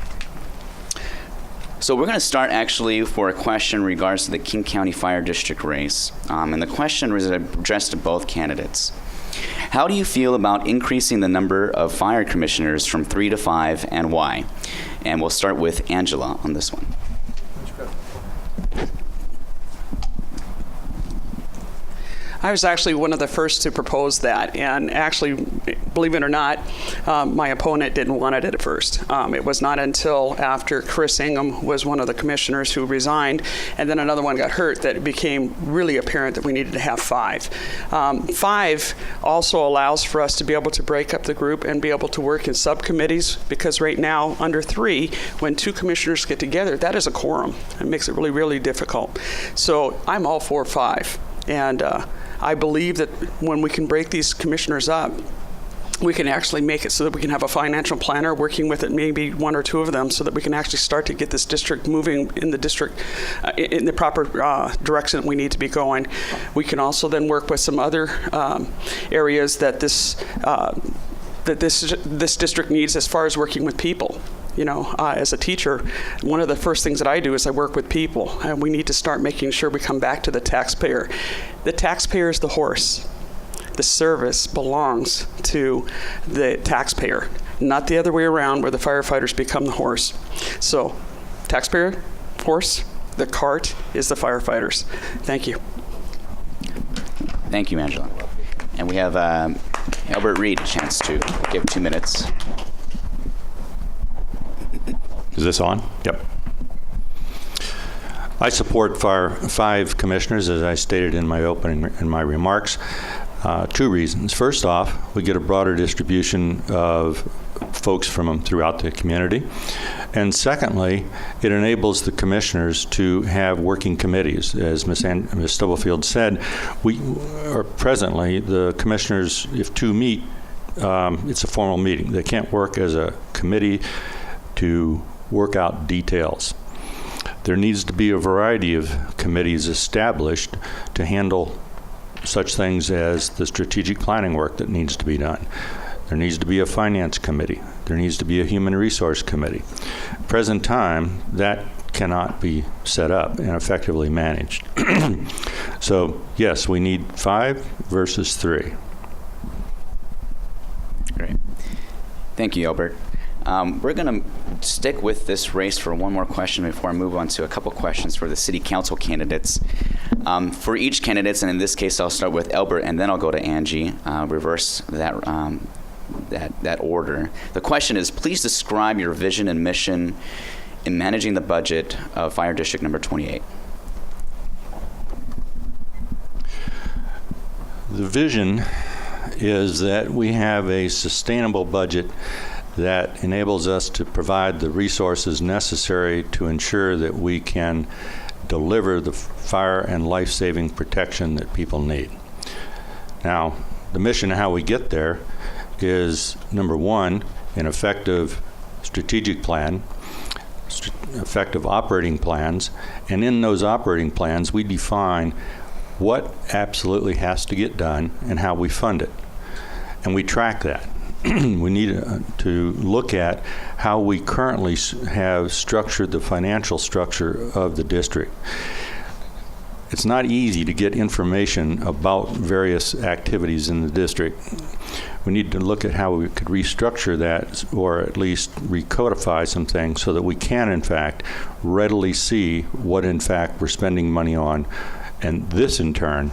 So we're going to start actually for a question in regards to the King County Fire District race. And the question is addressed to both candidates. How do you feel about increasing the number of fire commissioners from 3 to 5, and why? And we'll start with Angela on this one. I was actually one of the first to propose that, and actually, believe it or not, my opponent didn't want it at first. It was not until after Chris Ingham was one of the commissioners who resigned, and then another one got hurt, that it became really apparent that we needed to have 5. 5 also allows for us to be able to break up the group and be able to work in subcommittees, because right now, under 3, when 2 commissioners get together, that is a quorum. It makes it really, really difficult. So I'm all for 5. And I believe that when we can break these commissioners up, we can actually make it so that we can have a financial planner working with it, maybe 1 or 2 of them, so that we can actually start to get this district moving in the district in the proper direction that we need to be going. We can also then work with some other areas that this district needs as far as working with people. As a teacher, one of the first things that I do is I work with people, and we need to start making sure we come back to the taxpayer. The taxpayer is the horse. The service belongs to the taxpayer, not the other way around, where the firefighters become the horse. So, taxpayer, horse, the cart is the firefighters. Thank you. Thank you, Angela. And we have Elbert Reed a chance to give 2 minutes. Is this on? Yep. I support 5 commissioners, as I stated in my opening, in my remarks. 2 reasons. First off, we get a broader distribution of folks from throughout the community. And secondly, it enables the commissioners to have working committees. As Ms. Stubblefield said, we are presently, the commissioners, if 2 meet, it's a formal meeting. They can't work as a committee to work out details. There needs to be a variety of committees established to handle such things as the strategic planning work that needs to be done. There needs to be a finance committee. There needs to be a human resource committee. Present time, that cannot be set up and effectively managed. So, yes, we need 5 versus 3. Great. Thank you, Elbert. We're going to stick with this race for one more question before I move on to a couple questions for the city council candidates. For each candidate, and in this case I'll start with Elbert and then I'll go to Angie, reverse that order. The question is, please describe your vision and mission in managing the budget of Fire District number 28. The vision is that we have a sustainable budget that enables us to provide the resources necessary to ensure that we can deliver the fire and life-saving protection that people need. Now, the mission of how we get there is, number one, an effective strategic plan, effective operating plans, and in those operating plans, we define what absolutely has to get done and how we fund it. And we track that. We need to look at how we currently have structured the financial structure of the district. It's not easy to get information about various activities in the district. We need to look at how we could restructure that, or at least recodify some things so that we can, in fact, readily see what, in fact, we're spending money on. And this, in turn,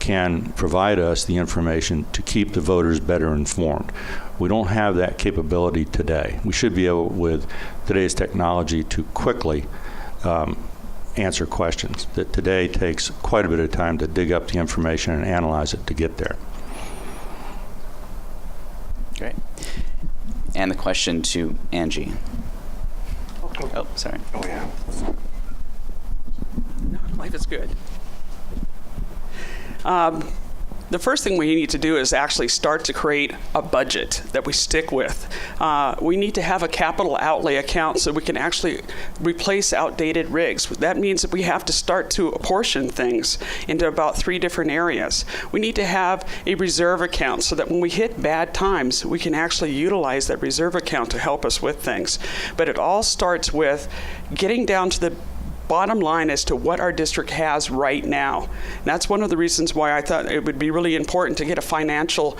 can provide us the information to keep the voters better informed. We don't have that capability today. We should be able, with today's technology, to quickly answer questions that today takes quite a bit of time to dig up the information and analyze it to get there. Great. And the question to Angie. Oh, sorry. Oh, yeah. No, life is good. The first thing we need to do is actually start to create a budget that we stick with. We need to have a capital outlay account so we can actually replace outdated rigs. That means that we have to start to apportion things into about 3 different areas. We need to have a reserve account so that when we hit bad times, we can actually utilize that reserve account to help us with things. But it all starts with getting down to the bottom line as to what our district has right now. And that's one of the reasons why I thought it would be really important to get a financial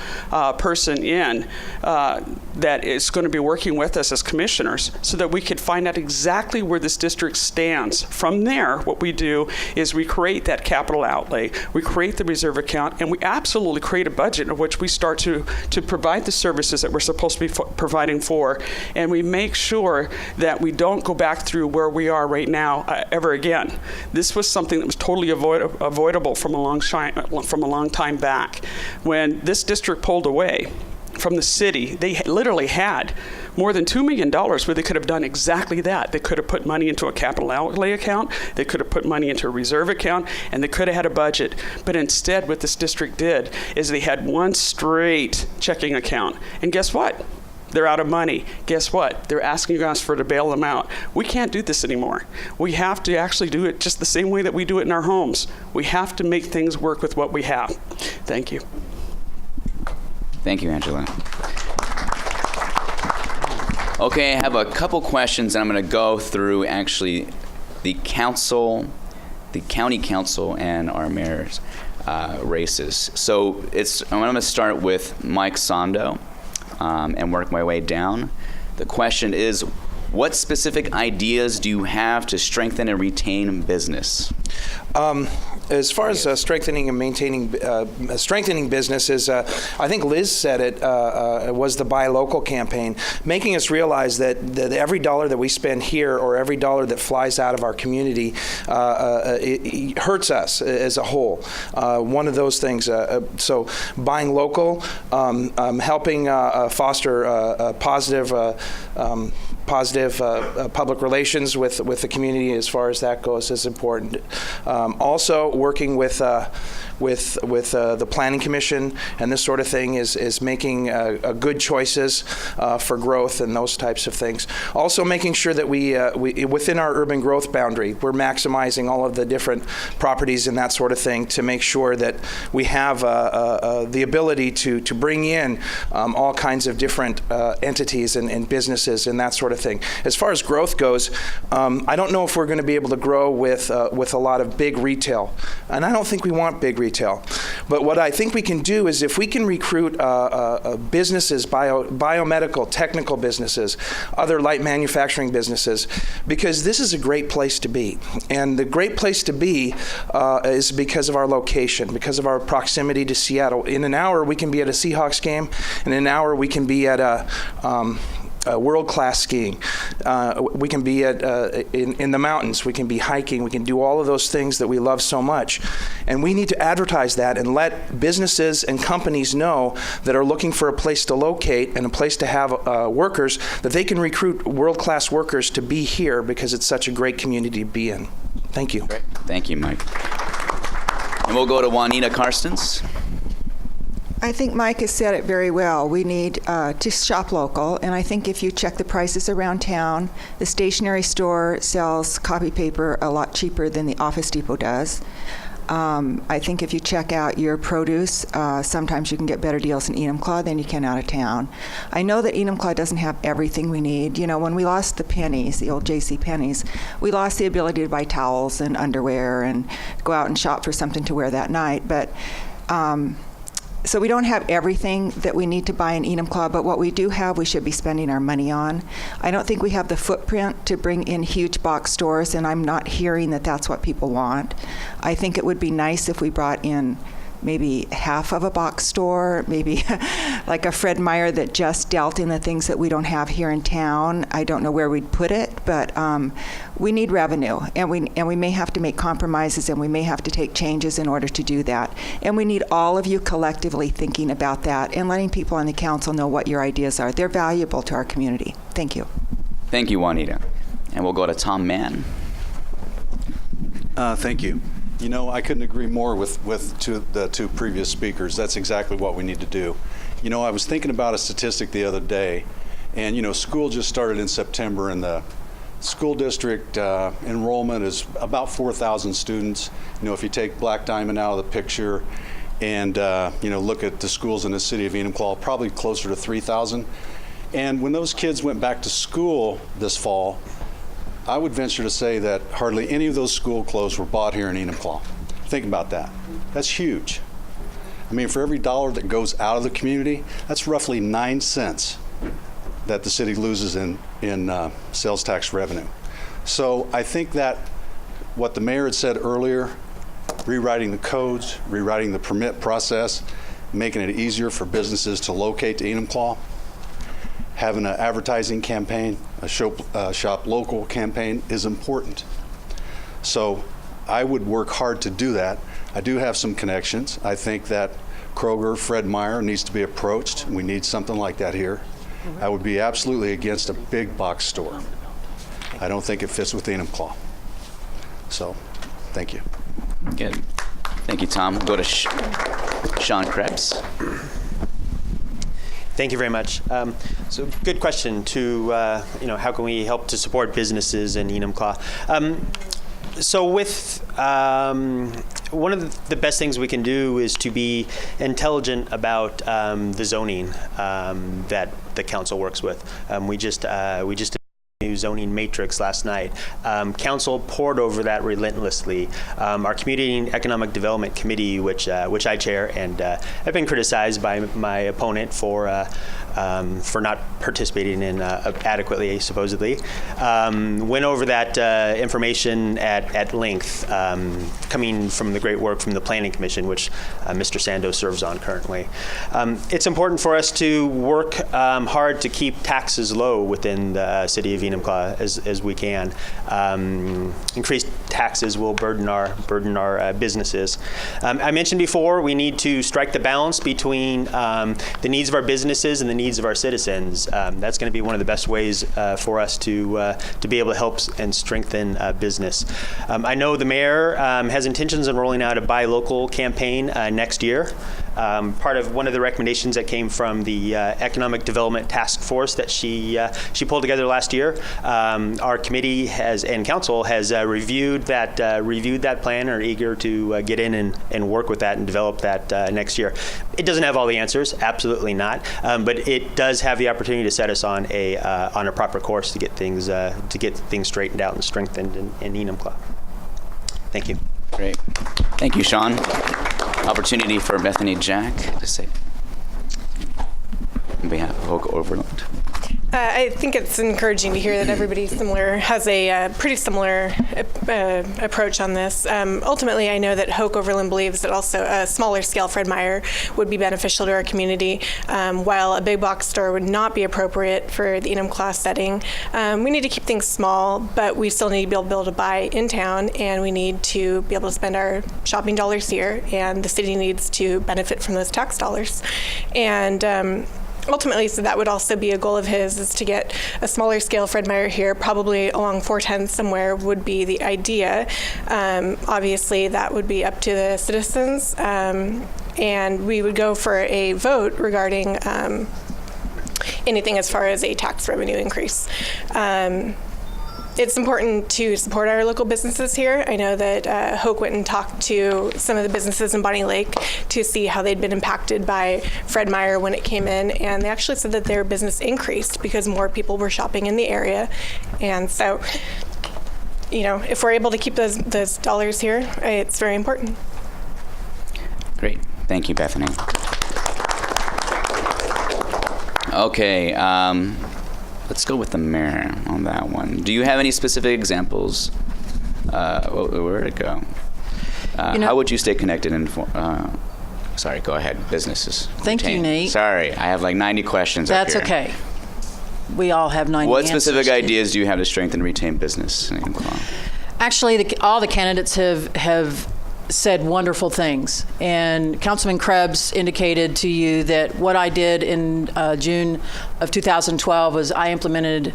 person in that is going to be working with us as commissioners so that we could find out exactly where this district stands. From there, what we do is we create that capital outlay, we create the reserve account, and we absolutely create a budget in which we start to provide the services that we're supposed to be providing for. And we make sure that we don't go back through where we are right now ever again. This was something that was totally avoidable from a long time back. When this district pulled away from the city, they literally had more than $2 million where they could have done exactly that. They could have put money into a capital outlay account, they could have put money into a reserve account, and they could have had a budget. But instead, what this district did is they had one straight checking account. And guess what? They're out of money. Guess what? They're asking us to bail them out. We can't do this anymore. We have to actually do it just the same way that we do it in our homes. We have to make things work with what we have. Thank you. Thank you, Angela. Okay, I have a couple questions, and I'm going to go through actually the council, the county council, and our mayor's races. So I'm going to start with Mike Sando. And work my way down. The question is, what specific ideas do you have to strengthen and retain business? As far as strengthening and maintaining, strengthening businesses, I think Liz said it was the Buy Local campaign, making us realize that every dollar that we spend here or every dollar that flies out of our community it hurts us as a whole. One of those things, so buying local, helping foster positive public relations with the community as far as that goes is important. Also, working with the Planning Commission and this sort of thing is making good choices for growth and those types of things. Also, making sure that we within our urban growth boundary, we're maximizing all of the different properties and that sort of thing to make sure that we have the ability to bring in all kinds of different entities and businesses and that sort of thing. As far as growth goes, I don't know if we're going to be able to grow with a lot of big retail, and I don't think we want big retail. But what I think we can do is if we can recruit businesses, biomedical, technical businesses, other light manufacturing businesses, because this is a great place to be. And the great place to be is because of our location, because of our proximity to Seattle. In an hour, we can be at a Seahawks game. In an hour, we can be at a world-class skiing. We can be in the mountains. We can be hiking. We can do all of those things that we love so much. And we need to advertise that and let businesses and companies know that are looking for a place to locate and a place to have workers, that they can recruit world-class workers to be here because it's such a great community to be in. Thank you. Great. Thank you, Mike. And we'll go to Juanita Carstens. I think Mike has said it very well. We need to shop local, and I think if you check the prices around town, the stationery store sells copy paper a lot cheaper than the Office Depot does. I think if you check out your produce, sometimes you can get better deals in Enumclaw than you can out of town. I know that Enumclaw doesn't have everything we need. You know, when we lost the pennies, the old J.C. Penney's, we lost the ability to buy towels and underwear and go out and shop for something to wear that night. But so we don't have everything that we need to buy in Enumclaw, but what we do have, we should be spending our money on. I don't think we have the footprint to bring in huge box stores, and I'm not hearing that that's what people want. I think it would be nice if we brought in maybe half of a box store, maybe like a Fred Meyer that just dealt in the things that we don't have here in town. I don't know where we'd put it, but we need revenue, and we may have to make compromises, and we may have to take changes in order to do that. And we need all of you collectively thinking about that and letting people on the council know what your ideas are. They're valuable to our community. Thank you. Thank you, Juanita. And we'll go to Tom Mann. Thank you. You know, I couldn't agree more with the two previous speakers. That's exactly what we need to do. You know, I was thinking about a statistic the other day, and, you know, school just started in September, and the school district enrollment is about 4,000 students. You know, if you take Black Diamond out of the picture and, you know, look at the schools in the city of Enumclaw, probably closer to 3,000. And when those kids went back to school this fall, I would venture to say that hardly any of those school clothes were bought here in Enumclaw. Think about that. That's huge. I mean, for every dollar that goes out of the community, that's roughly 9 cents that the city loses in sales tax revenue. So I think that what the mayor had said earlier, rewriting the codes, rewriting the permit process, making it easier for businesses to locate to Enumclaw, having an advertising campaign, a shop local campaign is important. So I would work hard to do that. I do have some connections. I think that Kroger, Fred Meyer needs to be approached. We need something like that here. I would be absolutely against a big box store. I don't think it fits with Enumclaw. So, thank you. Good. Thank you, Tom. We'll go to Sean Krebs. Thank you very much. So good question to, you know, how can we help to support businesses in Enumclaw? So with one of the best things we can do is to be intelligent about the zoning that the council works with. We just did a new zoning matrix last night. Council pored over that relentlessly. Our Community and Economic Development Committee, which I chair, and have been criticized by my opponent for not participating in adequately, supposedly, went over that information at length, coming from the great work from the Planning Commission, which Mr. Sando serves on currently. It's important for us to work hard to keep taxes low within the city of Enumclaw as we can. Increased taxes will burden our businesses. I mentioned before we need to strike the balance between the needs of our businesses and the needs of our citizens. That's going to be one of the best ways for us to be able to help and strengthen business. I know the mayor has intentions on rolling out a buy local campaign next year. Part of one of the recommendations that came from the Economic Development Task Force that she pulled together last year. Our committee and council has reviewed that plan, and are eager to get in and work with that and develop that next year. It doesn't have all the answers, absolutely not, but it does have the opportunity to set us on a proper course to get things straightened out and strengthened in Enumclaw. Thank you. Great. Thank you, Sean. Opportunity for Bethany Jack to say on behalf of Hoke Overland. I think it's encouraging to hear that everybody has a pretty similar approach on this. Ultimately, I know that Hoke Overland believes that also a smaller scale Fred Meyer would be beneficial to our community, while a big box store would not be appropriate for the Enumclaw setting. We need to keep things small, but we still need to be able to buy in town, and we need to be able to spend our shopping dollars here, and the city needs to benefit from those tax dollars. And ultimately, so that would also be a goal of his, is to get a smaller scale Fred Meyer here, probably along 410 somewhere would be the idea. Obviously, that would be up to the citizens, and we would go for a vote regarding anything as far as a tax revenue increase. It's important to support our local businesses here. I know that Hoke went and talked to some of the businesses in Bonnie Lake to see how they'd been impacted by Fred Meyer when it came in, and they actually said that their business increased because more people were shopping in the area. And so, if we're able to keep those dollars here, it's very important. Great. Thank you, Bethany. Okay. Let's go with the mayor on that one. Do you have any specific examples? Where'd it go? How would you stay connected and sorry, go ahead. Businesses. Thank you, Nate. Sorry, I have like 90 questions up That's here. okay. We all have 90 What answers. specific ideas do you have to strengthen and retain business in Enumclaw? Actually, all the candidates have said wonderful things. And Councilman Krebs indicated to you that what I did in June of 2012 was I implemented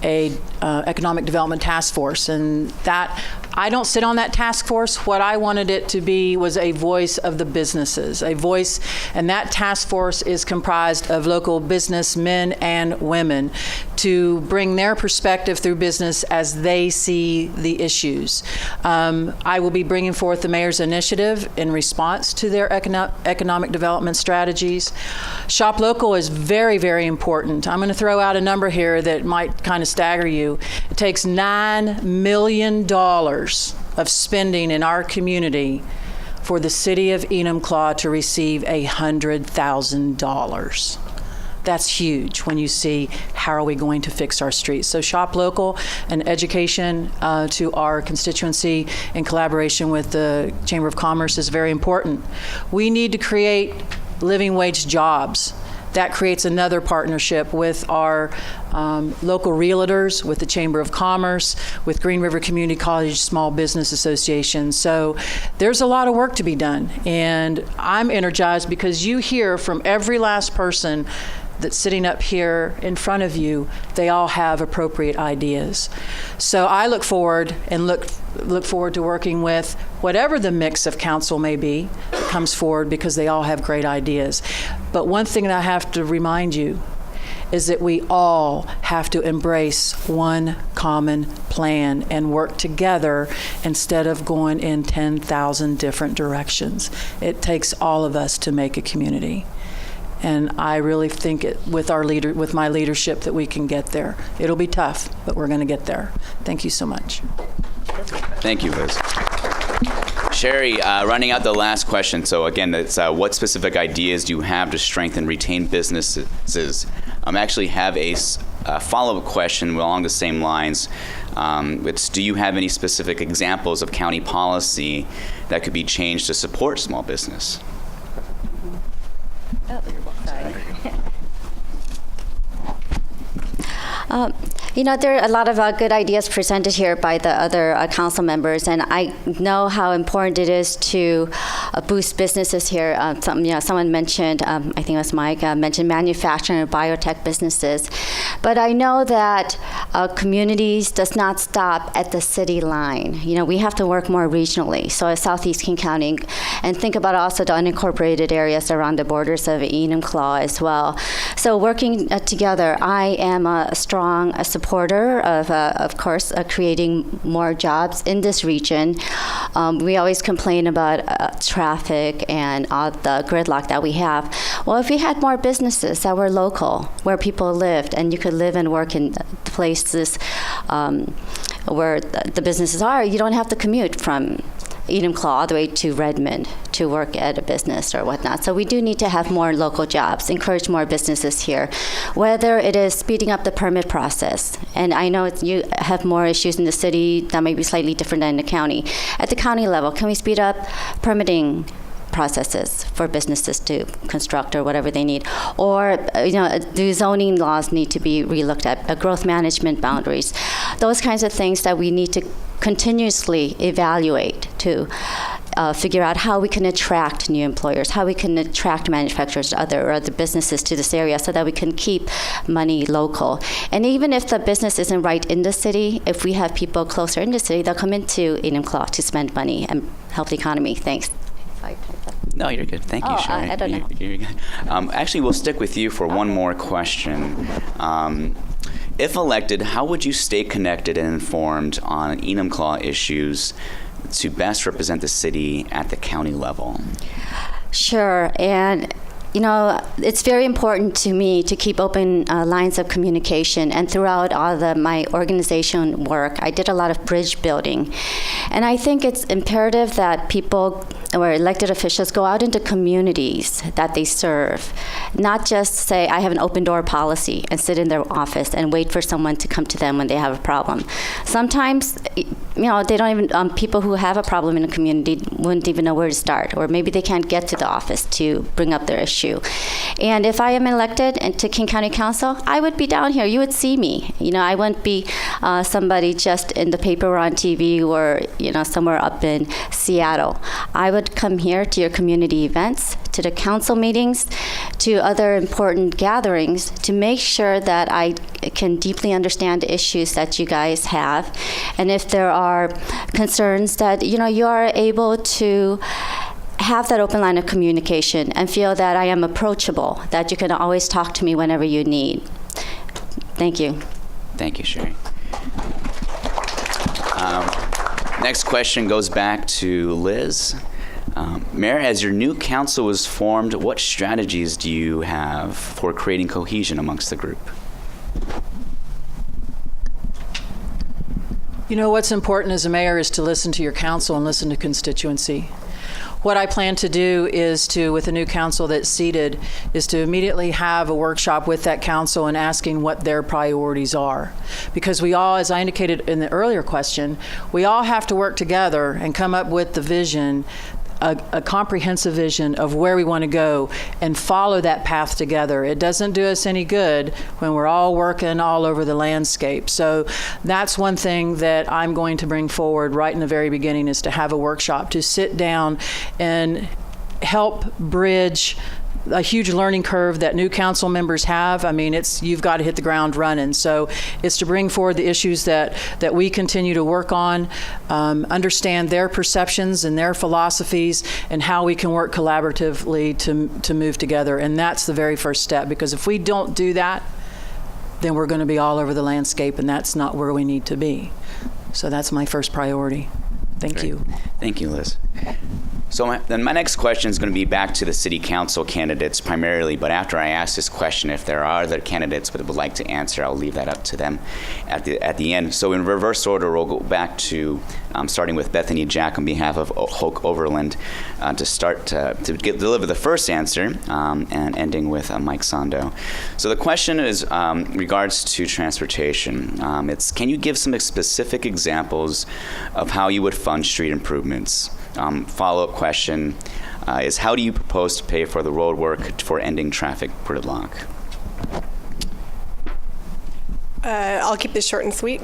a economic development task force, and that I don't sit on that task force. What I wanted it to be was a voice of the businesses, a voice, and that task force is comprised of local businessmen and women to bring their perspective through business as they see the issues. I will be bringing forth the mayor's initiative in response to their economic development strategies. Shop local is very, very important. I'm going to throw out a number here that might kind of stagger you. It takes $9 million of spending in our community for the city of Enumclaw to receive $100,000. That's huge when you see how are we going to fix our streets. So shop local and education to our constituency in collaboration with the Chamber of Commerce is very important. We need to create living wage jobs. That creates another partnership with our local realtors, with the Chamber of Commerce, with Green River Community College Small Business Association. So there's a lot of work to be done. And I'm energized because you hear from every last person that's sitting up here in front of you, they all have appropriate ideas. So I look forward to working with whatever the mix of council may be that comes forward, because they all have great ideas. But one thing that I have to remind you is that we all have to embrace one common plan and work together instead of going in 10,000 different directions. It takes all of us to make a community. And I really think with my leadership that we can get there. It'll be tough, but we're going to get there. Thank you so much. Thank you, Liz. Shari, running out the last question. So again, it's what specific ideas do you have to strengthen, retain businesses? I actually have a follow-up question along the same lines. Do you have any specific examples of county policy that could be changed to support small business? There are a lot of good ideas presented here by the other council members, and I know how important it is to boost businesses here. Someone mentioned, I think it was Mike, mentioned manufacturing or biotech businesses. But I know that communities does not stop at the city line. We have to work more regionally. So as Southeast King County, and think about also the unincorporated areas around the borders of Enumclaw as well. So working together, I am a strong supporter of course, creating more jobs in this region. We always complain about traffic and all the gridlock that we have. Well, if we had more businesses that were local, where people lived, and you could live and work in places where the businesses are, you don't have to commute from Enumclaw all the way to Redmond to work at a business or whatnot. So we do need to have more local jobs, encourage more businesses here, whether it is speeding up the permit process. And I know you have more issues in the city that may be slightly different than the county. At the county level, can we speed up permitting processes for businesses to construct or whatever they need? Or, do zoning laws need to be relooked at, growth management boundaries, those kinds of things that we need to continuously evaluate to figure out how we can attract new employers, how we can attract manufacturers or other businesses to this area so that we can keep money local. And even if the business isn't right in the city, if we have people closer in the city, they'll come into Enumclaw to spend money and help the economy. Thanks. No, you're good. Thank you, Shari. I don't know. You're good. Actually, we'll stick with you for one more question. If elected, how would you stay connected and informed on Enumclaw issues to best represent the city at the county level? Sure. And it's very important to me to keep open lines of communication. And throughout all my organization work, I did a lot of bridge building. And I think it's imperative that people or elected officials go out into communities that they serve, not just say, I have an open door policy and sit in their office and wait for someone to come to them when they have a problem. Sometimes, they don't even, people who have a problem in a community wouldn't even know where to start, or maybe they can't get to the office to bring up their issue. And if I am elected to King County Council, I would be down here. You would see me. I wouldn't be somebody just in the paper or on TV or, somewhere up in Seattle. I would come here to your community events, to the council meetings, to other important gatherings to make sure that I can deeply understand the issues that you guys have. And if there are concerns that, you are able to have that open line of communication and feel that I am approachable, that you can always talk to me whenever you need. Thank you. Thank you, Shari. Next question goes back to Liz. Mayor, as your new council was formed, what strategies do you have for creating cohesion amongst the group? What's important as a mayor is to listen to your council and listen to constituency. What I plan to do is to, with the new council that's seated, is to immediately have a workshop with that council and asking what their priorities are. Because we all, as I indicated in the earlier question, we all have to work together and come up with the vision, a comprehensive vision of where we want to go and follow that path together. It doesn't do us any good when we're all working all over the landscape. So that's one thing that I'm going to bring forward right in the very beginning, is to have a workshop to sit down and help bridge a huge learning curve that new council members have. I mean, you've got to hit the ground running. So it's to bring forward the issues that we continue to work on, understand their perceptions and their philosophies, and how we can work collaboratively to move together. And that's the very first step, because if we don't do that, then we're going to be all over the landscape, and that's not where we need to be. So that's my first priority. Thank you. Thank you, Liz. So my next question is going to be back to the city council candidates primarily, but after I ask this question, if there are other candidates that would like to answer, I'll leave that up to them at the end. So in reverse order, we'll go back to starting with Bethany Jack on behalf of Hoke Overland to deliver the first answer, and ending with Mike Sando. So the question is regards to transportation. Can you give some specific examples of how you would fund street improvements? Follow-up question is, how do you propose to pay for the road work for ending traffic gridlock? I'll keep this short and sweet.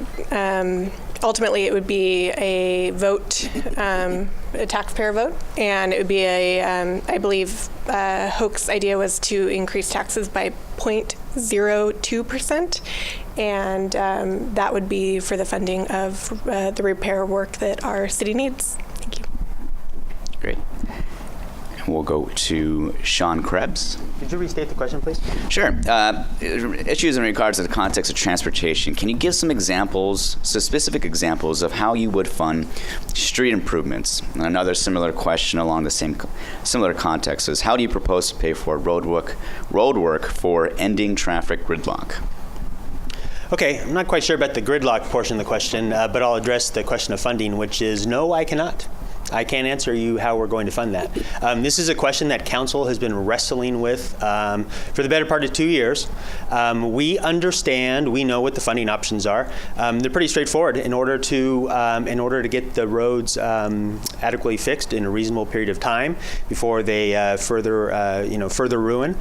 Ultimately, it would be a vote, a taxpayer vote, and it would be I believe Hoke's idea was to increase taxes by 0.02%, and that would be for the funding of the repair work that our city needs. Thank you. Great. We'll go to Sean Krebs. Could you restate the question, please? Sure. Issues in regards to the context of transportation. Can you give some examples, so specific examples of how you would fund street improvements? And another similar question along the same similar context is, how do you propose to pay for road work for ending traffic gridlock? Okay, I'm not quite sure about the gridlock portion of the question, but I'll address the question of funding, which is no, I cannot. I can't answer you how we're going to fund that. This is a question that council has been wrestling with for the better part of 2 years. We understand, we know what the funding options are. They're pretty straightforward. In order to get the roads adequately fixed in a reasonable period of time before they further ruin,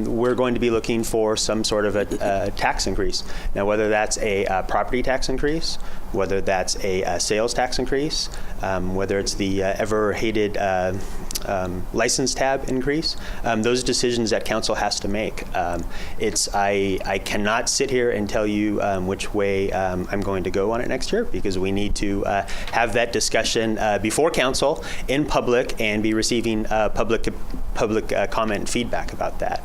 we're going to be looking for some sort of a tax increase. Now, whether that's a property tax increase, whether that's a sales tax increase, whether it's the ever-hated license tab increase. Those decisions that council has to make. I cannot sit here and tell you which way I'm going to go on it next year, because we need to have that discussion before council in public and be receiving public comment and feedback about that.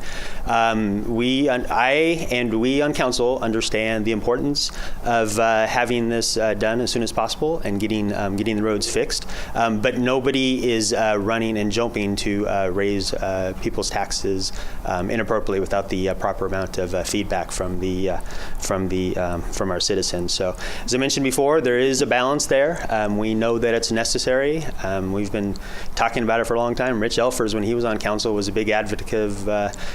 We on council understand the importance of having this done as soon as possible and getting the roads fixed. But nobody is running and jumping to raise people's taxes inappropriately without the proper amount of feedback from our citizens. So, as I mentioned before, there is a balance there. We know that it's necessary. We've been talking about it for a long time. Rich Elfers, when he was on council, was a big advocate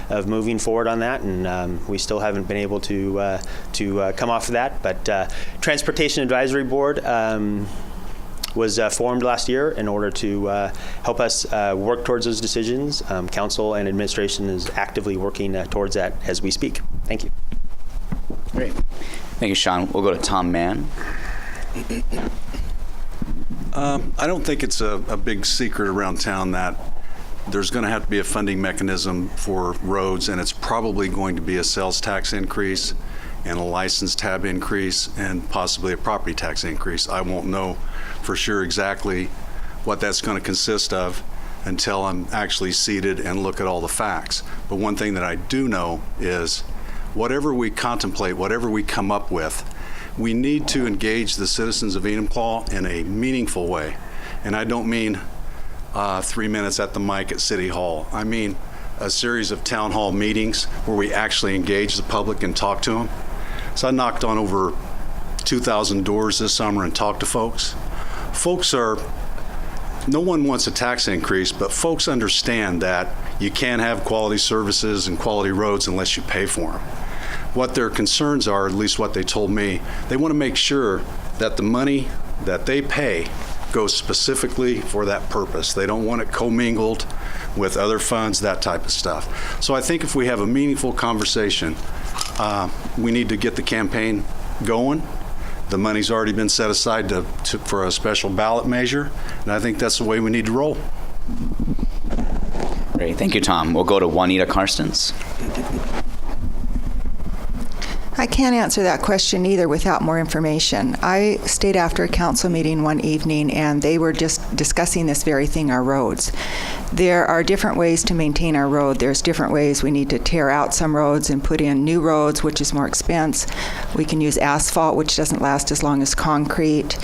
of moving forward on that, and we still haven't been able to come off of that. But Transportation Advisory Board was formed last year in order to help us work towards those decisions. Council and administration is actively working towards that as we speak. Thank you. Great. Thank you, Sean. We'll go to Tom Mann. I don't think it's a big secret around town that there's going to have to be a funding mechanism for roads, and it's probably going to be a sales tax increase and a license tab increase and possibly a property tax increase. I won't know for sure exactly what that's going to consist of until I'm actually seated and look at all the facts. But one thing that I do know is whatever we contemplate, whatever we come up with, we need to engage the citizens of Enumclaw in a meaningful way. And I don't mean 3 minutes at the mic at City Hall. I mean a series of town hall meetings where we actually engage the public and talk to them. So I knocked on over 2,000 doors this summer and talked to folks. No one wants a tax increase, but folks understand that you can't have quality services and quality roads unless you pay for them. What their concerns are, at least what they told me, they want to make sure that the money that they pay goes specifically for that purpose. They don't want it commingled with other funds, that type of stuff. So I think if we have a meaningful conversation, we need to get the campaign going. The money's already been set aside for a special ballot measure, and I think that's the way we need to roll. Great. Thank you, Tom. We'll go to Juanita Carstens. I can't answer that question either without more information. I stayed after a council meeting one evening, and they were just discussing this very thing, our roads. There are different ways to maintain our road. There's different ways. We need to tear out some roads and put in new roads, which is more expense. We can use asphalt, which doesn't last as long as concrete.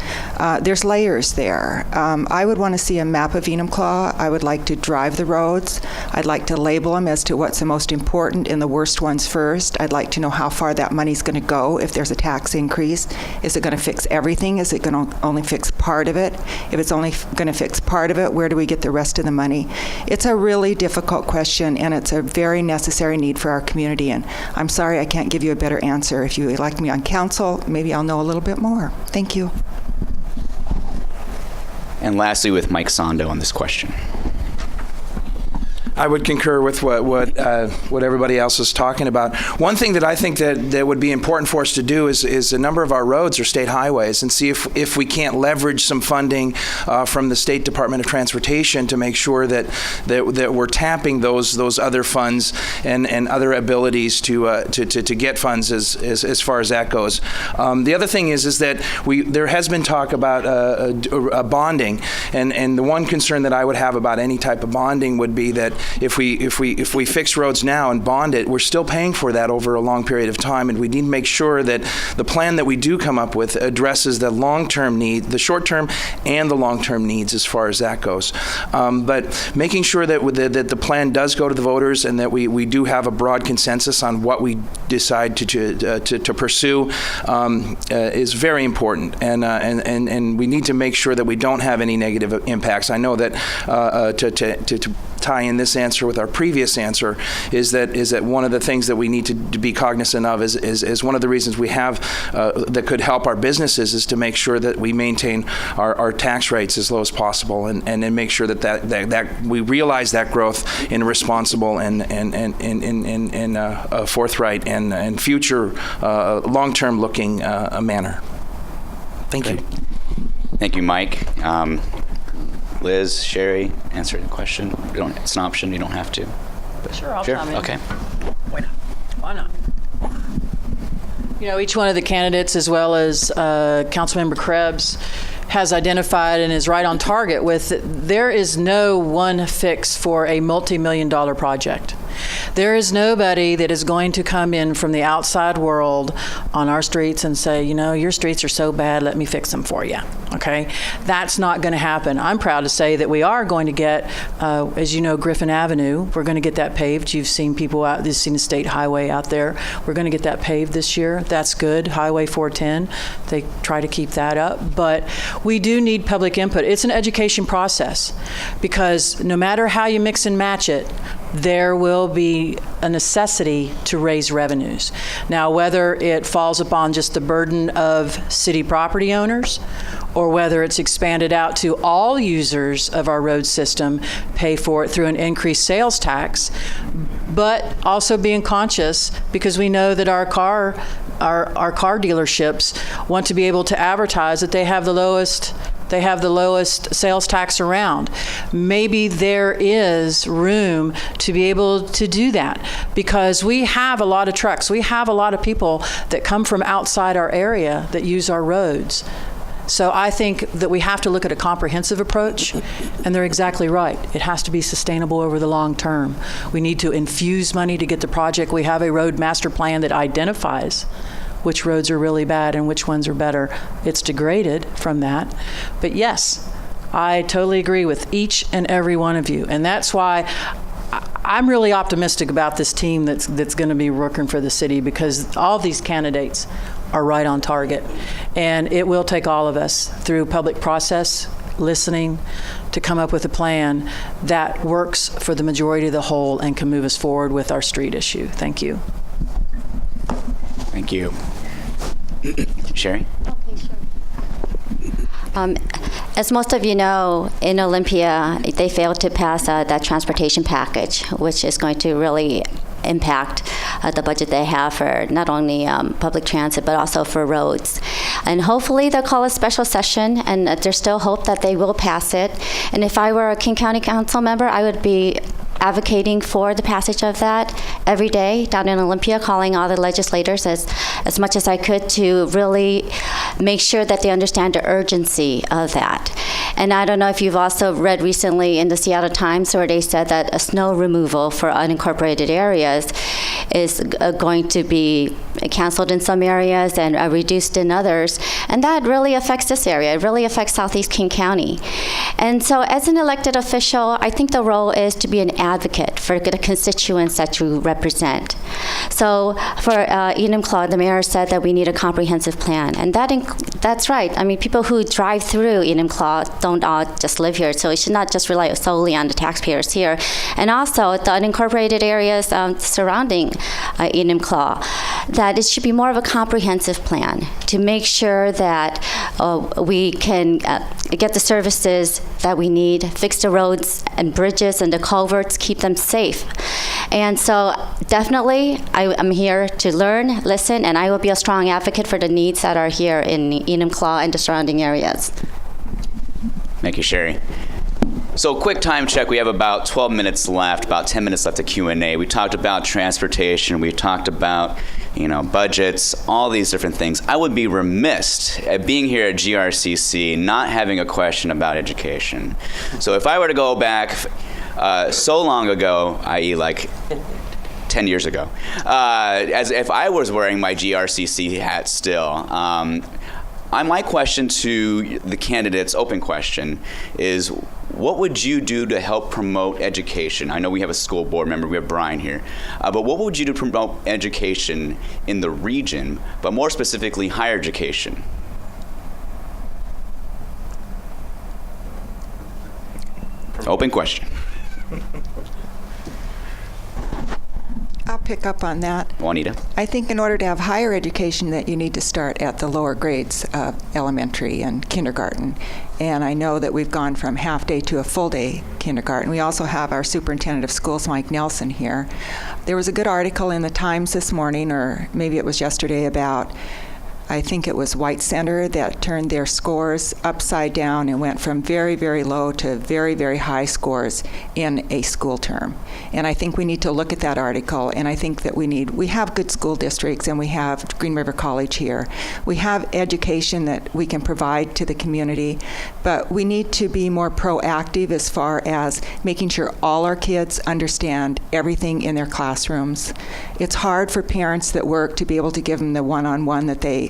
There's layers there. I would want to see a map of Enumclaw. I would like to drive the roads. I'd like to label them as to what's the most important and the worst ones first. I'd like to know how far that money's going to go if there's a tax increase. Is it going to fix everything? Is it going to only fix part of it? If it's only going to fix part of it, where do we get the rest of the money? It's a really difficult question, and it's a very necessary need for our community, and I'm sorry I can't give you a better answer. If you elect me on council, maybe I'll know a little bit more. Thank you. And lastly, with Mike Sando on this question. I would concur with what everybody else is talking about. One thing that I think that would be important for us to do is a number of our roads are state highways, and see if we can't leverage some funding from the State Department of Transportation to make sure that we're tapping those other funds and other abilities to get funds as far as that goes. The other thing is that there has been talk about bonding, and the one concern that I would have about any type of bonding would be that if we fix roads now and bond it, we're still paying for that over a long period of time, and we need to make sure that the plan that we do come up with addresses the long-term need, the short-term and the long-term needs as far as that goes. But making sure that the plan does go to the voters and that we do have a broad consensus on what we decide to pursue is very important, and we need to make sure that we don't have any negative impacts. I know that to tie in this answer with our previous answer is that one of the things that we need to be cognizant of is one of the reasons we have that could help our businesses is to make sure that we maintain our tax rates as low as possible and then make sure that we realize that growth in a responsible and forthright and future long-term looking manner. Thank you. Thank you, Mike. Liz, Shari, answer the question. It's an option. You don't have to. Sure, I'll Sure. comment. Okay. Why not? You know, each one of the candidates, as well as Councilmember Krebs, has identified and is right on target with there is no one fix for a multi-million-dollar project. There is nobody that is going to come in from the outside world on our streets and say, you know, your streets are so bad, let me fix them for you, okay? That's not going to happen. I'm proud to say that we are going to get, as you know, Griffin Avenue, we're going to get that paved. You've seen people out, you've seen the state highway out there. We're going to get that paved this year. That's good. Highway 410, they try to keep that up. But we do need public input. It's an education process because no matter how you mix and match it, there will be a necessity to raise revenues. Now, whether it falls upon just the burden of city property owners or whether it's expanded out to all users of our road system, pay for it through an increased sales tax, but also being conscious because we know that our car dealerships want to be able to advertise that they have the lowest sales tax around. Maybe there is room to be able to do that because we have a lot of trucks. We have a lot of people that come from outside our area that use our roads. So I think that we have to look at a comprehensive approach, and they're exactly right. It has to be sustainable over the long term. We need to infuse money to get the project. We have a road master plan that identifies which roads are really bad and which ones are better. It's degraded from that. But yes, I totally agree with each and every one of you. And that's why I'm really optimistic about this team that's going to be working for the city because all these candidates are right on target. And it will take all of us through public process, listening, to come up with a plan that works for the majority of the whole and can move us forward with our street issue. Thank you. Thank you. Shari? Okay, sure. As most of you know, in Olympia, they failed to pass that transportation package, which is going to really impact the budget they have for not only public transit, but also for roads. And hopefully they'll call a special session, and there's still hope that they will pass it. And if I were a King County Council member, I would be advocating for the passage of that every day down in Olympia, calling all the legislators as much as I could to really make sure that they understand the urgency of that. And I don't know if you've also read recently in the Seattle Times where they said that a snow removal for unincorporated areas is going to be canceled in some areas and reduced in others. And that really affects this area. It really affects Southeast King County. And so as an elected official, I think the role is to be an advocate for the constituents that you represent. So for Enumclaw, the mayor said that we need a comprehensive plan. And that's right. I mean, people who drive through Enumclaw don't all just live here. So it should not just rely solely on the taxpayers here. And also the unincorporated areas surrounding Enumclaw, that it should be more of a comprehensive plan to make sure that we can get the services that we need, fix the roads and bridges and the culverts, keep them safe. And so definitely I'm here to learn, listen, and I will be a strong advocate for the needs that are here in Enumclaw and the surrounding areas. Thank you, Shari. So quick time check, we have about 12 minutes left, about 10 minutes left of Q&A. We talked about transportation, we talked about budgets, all these different things. I would be remiss at being here at GRCC not having a question about education. So if I were to go back so long ago, i.e. like 10 years ago, as if I was wearing my GRCC hat still, my question to the candidates, open question, is what would you do to help promote education? I know we have a school board member, we have Bryan here, but what would you do to promote education in the region, but more specifically higher education? Open question. I'll pick up on that. Juanita. I think in order to have higher education that you need to start at the lower grades of elementary and kindergarten. And I know that we've gone from half-day to a full-day kindergarten. We also have our superintendent of schools, Mike Nelson, here. There was a good article in the Times this morning, or maybe it was yesterday, about I think it was White Center that turned their scores upside down and went from very, very low to very, very high scores in a school term. And I think we need to look at that article, and I think that we have good school districts, and we have Green River College here. We have education that we can provide to the community, but we need to be more proactive as far as making sure all our kids understand everything in their classrooms. It's hard for parents that work to be able to give them the one-on-one that they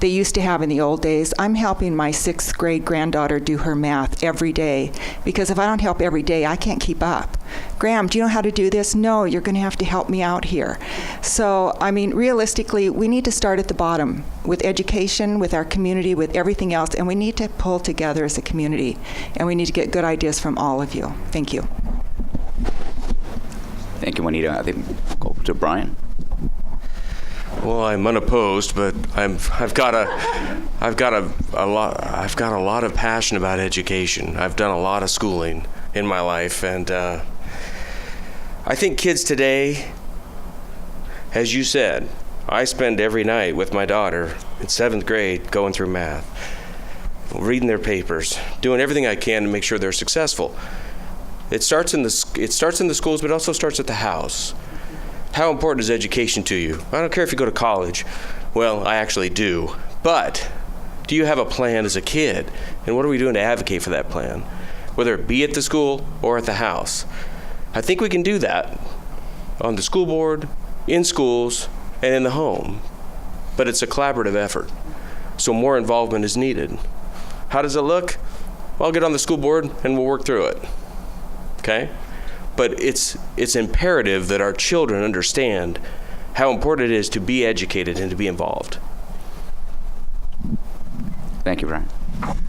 used to have in the old days. I'm helping my 6th grade granddaughter do her math every day, because if I don't help every day, I can't keep up. Graham, do you know how to do this? No, you're going to have to help me out here. So, I mean, realistically, we need to start at the bottom with education, with our community, with everything else, and we need to pull together as a community, and we need to get good ideas from all of you. Thank you. Thank you, Juanita. I think we'll go to Bryan. Well, I'm unopposed, but I've got a lot of passion about education. I've done a lot of schooling in my life, and I think kids today, as you said, I spend every night with my daughter in 7th grade going through math, reading their papers, doing everything I can to make sure they're successful. It starts in the schools, but it also starts at the house. How important is education to you? I don't care if you go to college. Well, I actually do. But do you have a plan as a kid? And what are we doing to advocate for that plan? Whether it be at the school or at the house. I think we can do that on the school board, in schools, and in the home. But it's a collaborative effort. So more involvement is needed. How does it look? Well, I'll get on the school board and we'll work through it. Okay? But it's imperative that our children understand how important it is to be educated and to be involved. Thank you, Bryan.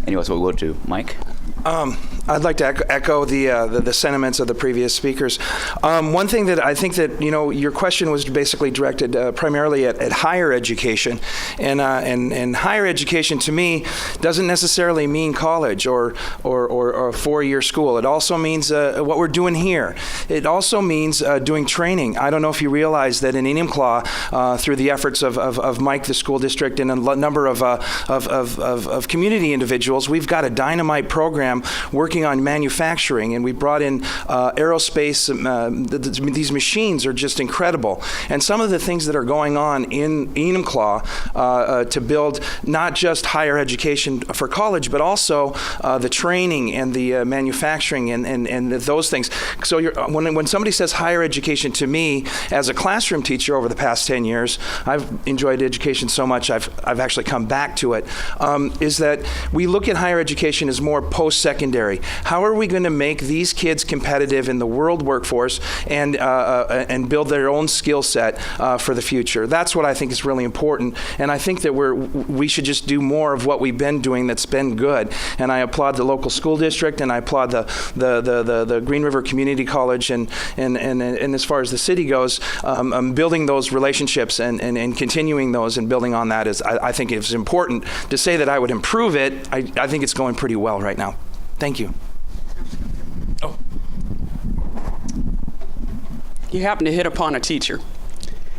Anyway, so we'll go to Mike. I'd like to echo the sentiments of the previous speakers. One thing that I think that, your question was basically directed primarily at higher education, and higher education to me doesn't necessarily mean college or a 4-year school. It also means what we're doing here. It also means doing training. I don't know if you realize that in Enumclaw, through the efforts of Mike, the school district, and a number of community individuals, we've got a dynamite program working on manufacturing, and we brought in aerospace. These machines are just incredible. And some of the things that are going on in Enumclaw to build not just higher education for college, but also the training and the manufacturing and those things. So when somebody says higher education to me, as a classroom teacher over the past 10 years, I've enjoyed education so much I've actually come back to it, is that we look at higher education as more post-secondary. How are we going to make these kids competitive in the world workforce and build their own skill set for the future? That's what I think is really important, and I think that we should just do more of what we've been doing that's been good. And I applaud the local school district, and I applaud the Green River Community College, and as far as the city goes, building those relationships and continuing those and building on that is, I think it's important. To say that I would improve it, I think it's going pretty well right now. Thank you. Oh. You happen to hit upon a teacher.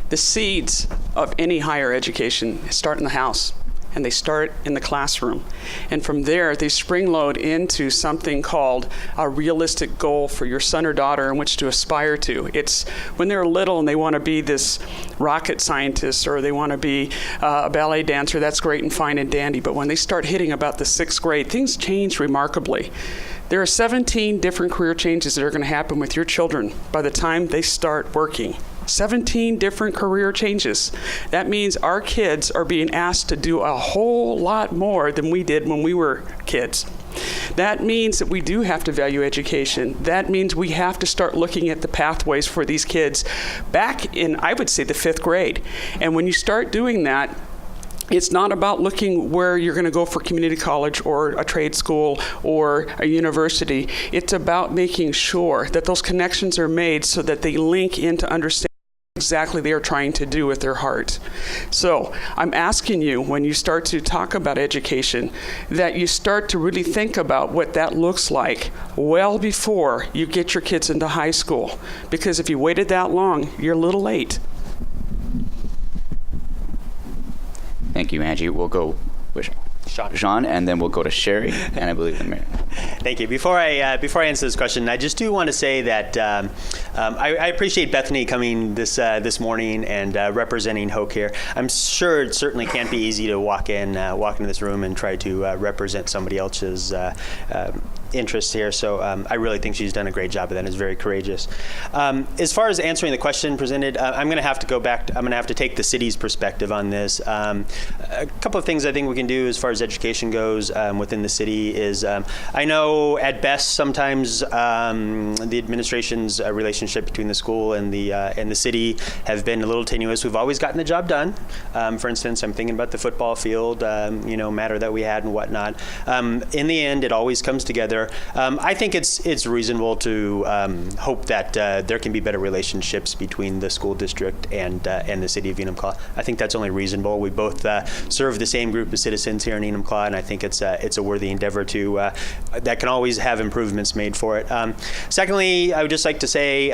The seeds of any higher education start in the house, and they start in the classroom. And from there, they spring load into something called a realistic goal for your son or daughter in which to aspire to. It's when they're little and they want to be this rocket scientist, or they want to be a ballet dancer, that's great and fine and dandy. But when they start hitting about the 6th grade, things change remarkably. There are 17 different career changes that are going to happen with your children by the time they start working. 17 different career changes. That means our kids are being asked to do a whole lot more than we did when we were kids. That means that we do have to value education. That means we have to start looking at the pathways for these kids back in, I would say, the 5th grade. And when you start doing that, it's not about looking where you're going to go for community college or a trade school or a university. It's about making sure that those connections are made so that they link into understanding exactly they are trying to do with their heart. So I'm asking you, when you start to talk about education, that you start to really think about what that looks like well before you get your kids into high school. Because if you waited that long, you're a little late. Thank you, Angie. We'll go with Sean, and then we'll go to Shari, and I believe the mayor. Thank you. Before I answer this question, I just do want to say that I appreciate Bethany coming this morning and representing Hoke here. I'm sure it certainly can't be easy to walk into this room and try to represent somebody else's interests here. So I really think she's done a great job of that. It's very courageous. As far as answering the question presented, I'm going to have to go back. I'm going to have to take the city's perspective on this. A couple of things I think we can do as far as education goes within the city is I know at best sometimes the administration's relationship between the school and the city have been a little tenuous. We've always gotten the job done. For instance, I'm thinking about the football field matter that we had and whatnot. In the end, it always comes together. I think it's reasonable to hope that there can be better relationships between the school district and the city of Enumclaw. I think that's only reasonable. We both serve the same group of citizens here in Enumclaw, and I think it's a worthy endeavor that can always have improvements made for it. Secondly, I would just like to say,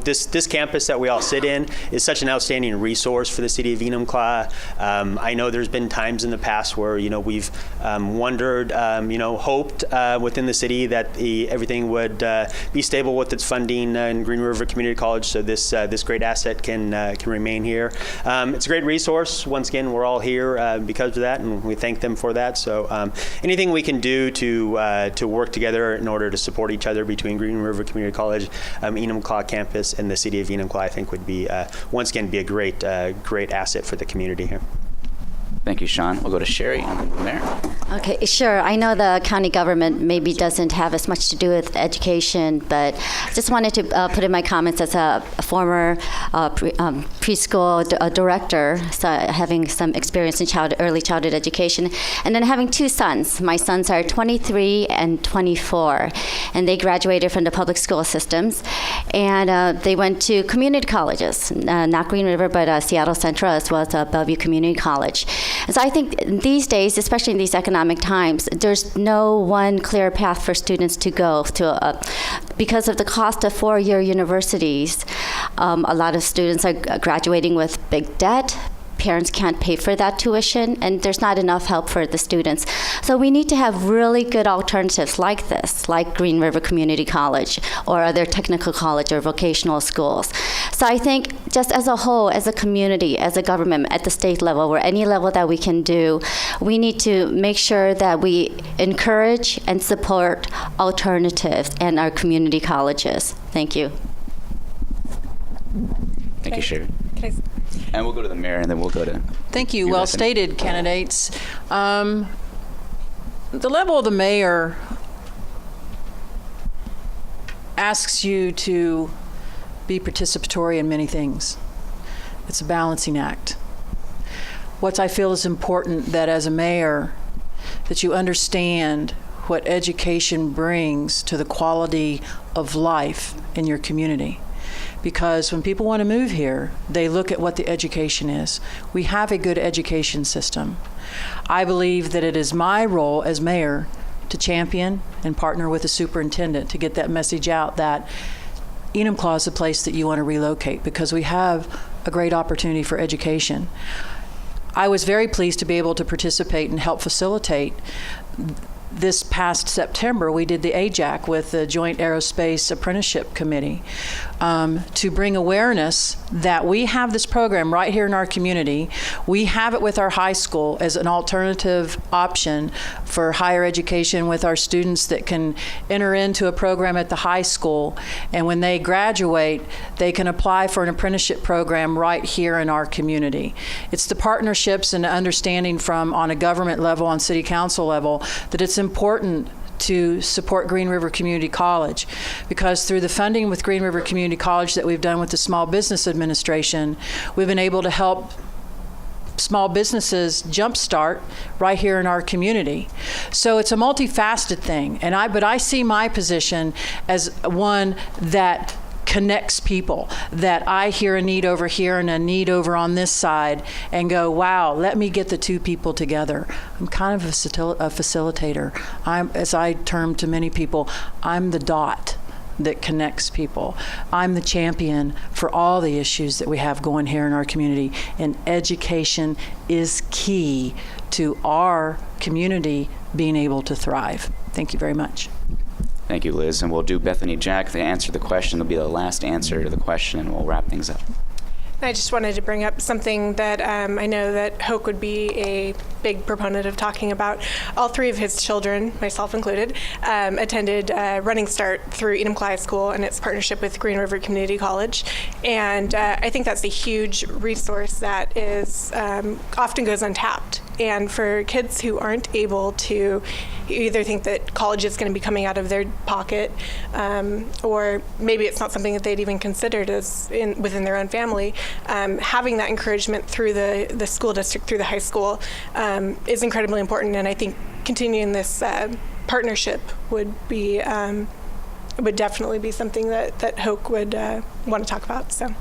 this campus that we all sit in is such an outstanding resource for the city of Enumclaw. I know there's been times in the past where we've wondered, hoped within the city that everything would be stable with its funding in Green River Community College, so this great asset can remain here. It's a great resource. Once again, we're all here because of that, and we thank them for that. So anything we can do to work together in order to support each other between Green River Community College, Enumclaw campus, and the city of Enumclaw, I think would be once again be a great asset for the community here. Thank you, Sean. We'll go to Shari and then the mayor. Okay, sure. I know the county government maybe doesn't have as much to do with education, but I just wanted to put in my comments as a former preschool director, so having some experience in early childhood education, and then having two sons. My sons are 23 and 24, and they graduated from the public school systems, and they went to community colleges, not Green River, but Seattle Central, as well as Bellevue Community College. And so I think these days, especially in these economic times, there's no one clear path for students to go to. Because of the cost of four-year universities, a lot of students are graduating with big debt. Parents can't pay for that tuition, and there's not enough help for the students. So we need to have really good alternatives like this, like Green River Community College or other technical college or vocational schools. So I think just as a whole, as a community, as a government, at the state level, or any level that we can do, we need to make sure that we encourage and support alternatives in our community colleges. Thank you. Thank you, Shari. And we'll go to the mayor, and then we'll go to... Thank you. Well stated, candidates. The level of the mayor asks you to be participatory in many things. It's a balancing act. What I feel is important that as a mayor, that you understand what education brings to the quality of life in your community. Because when people want to move here, they look at what the education is. We have a good education system. I believe that it is my role as mayor to champion and partner with the superintendent to get that message out that Enumclaw is the place that you want to relocate, because we have a great opportunity for education. I was very pleased to be able to participate and help facilitate. This past September, we did the AJAC with the Joint Aerospace Apprenticeship Committee to bring awareness that we have this program right here in our community. We have it with our high school as an alternative option for higher education with our students that can enter into a program at the high school, and when they graduate, they can apply for an apprenticeship program right here in our community. It's the partnerships and the understanding from on a government level, on city council level, that it's important to support Green River Community College, because through the funding with Green River Community College that we've done with the Small Business Administration, we've been able to help small businesses jumpstart right here in our community. So it's a multifaceted thing, but I see my position as one that connects people, that I hear a need over here and a need over on this side and go, wow, let me get the two people together. I'm kind of a facilitator. As I term to many people, I'm the dot that connects people. I'm the champion for all the issues that we have going here in our community, and education is key to our community being able to thrive. Thank you very much. Thank you, Liz. And we'll do Bethany Jack to answer the question. It'll be the last answer to the question, and we'll wrap things up. I just wanted to bring up something that I know that Hoke would be a big proponent of talking about. All three of his children, myself included, attended Running Start through Enumclaw High School and its partnership with Green River Community College. And I think that's a huge resource that is often goes untapped. And for kids who aren't able to either think that college is going to be coming out of their pocket, or maybe it's not something that they'd even considered as within their own family, having that encouragement through the school district, through the high school, is incredibly important. And I think continuing this partnership would definitely be something that Hoke would want to talk about. So.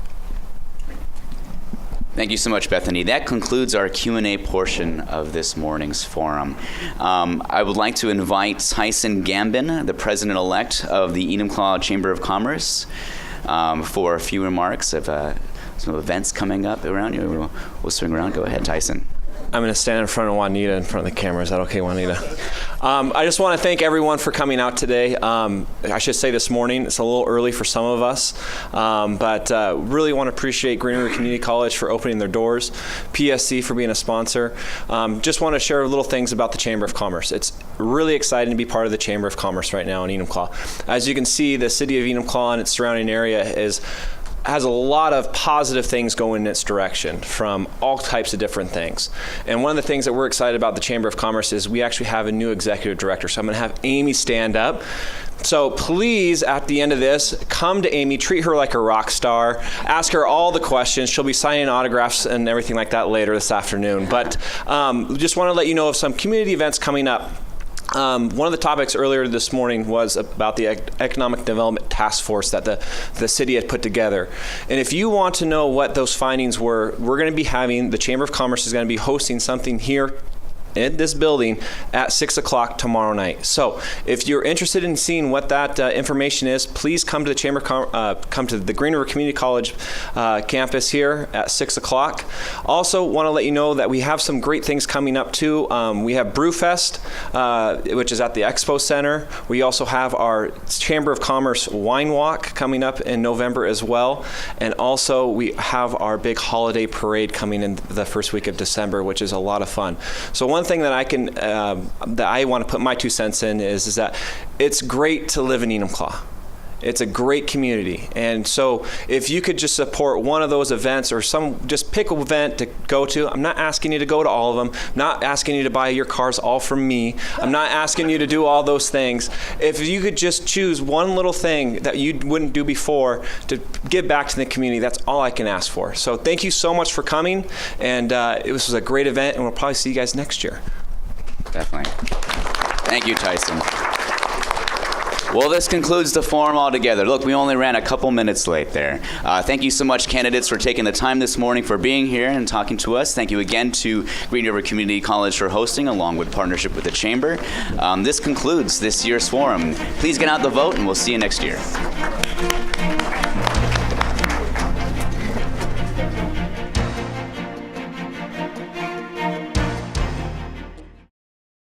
Thank you so much, Bethany. That concludes our Q&A portion of this morning's forum. I would like to invite Tyson Gambin, the president-elect of the Enumclaw Chamber of Commerce, for a few remarks of some events coming up around you. We'll swing around. Go ahead, Tyson. I'm going to stand in front of Juanita, in front of the camera. Is that okay, Juanita? I just want to thank everyone for coming out today. I should say this morning, it's a little early for some of us, but really want to appreciate Green River Community College for opening their doors, PSC for being a sponsor. Just want to share little things about the Chamber of Commerce. It's really exciting to be part of the Chamber of Commerce right now in Enumclaw. As you can see, the city of Enumclaw and its surrounding area has a lot of positive things going in its direction from all types of different things. And one of the things that we're excited about the Chamber of Commerce is we actually have a new executive director. So I'm going to have Amy stand up. So please, at the end of this, come to Amy, treat her like a rock star, ask her all the questions. She'll be signing autographs and everything like that later this afternoon. But just want to let you know of some community events coming up. One of the topics earlier this morning was about the Economic Development Task Force that the city had put together. And if you want to know what those findings were, we're going to be having, the Chamber of Commerce is going to be hosting something here in this building at 6 o'clock tomorrow night. So if you're interested in seeing what that information is, please come to the Chamber, come to the Green River Community College campus here at 6 o'clock. Also want to let you know that we have some great things coming up too. We have Brewfest, which is at the Expo Center. We also have our Chamber of Commerce Wine Walk coming up in November as well. And also we have our big holiday parade coming in the first week of December, which is a lot of fun. So one thing that I want to put my 2 cents in is that it's great to live in Enumclaw. It's a great community. And so if you could just support one of those events or just pick an event to go to. I'm not asking you to go to all of them. I'm not asking you to buy your cars all from me. I'm not asking you to do all those things. If you could just choose one little thing that you wouldn't do before to give back to the community, that's all I can ask for. So thank you so much for coming. And it was a great event, and we'll probably see you guys next year. Definitely. Thank you, Tyson. Well, this concludes the forum altogether. Look, we only ran a couple minutes late there. Thank you so much, candidates, for taking the time this morning, for being here and talking to us. Thank you again to Green River Community College for hosting, along with partnership with the Chamber. This concludes this year's forum. Please get out the vote, and we'll see you next year.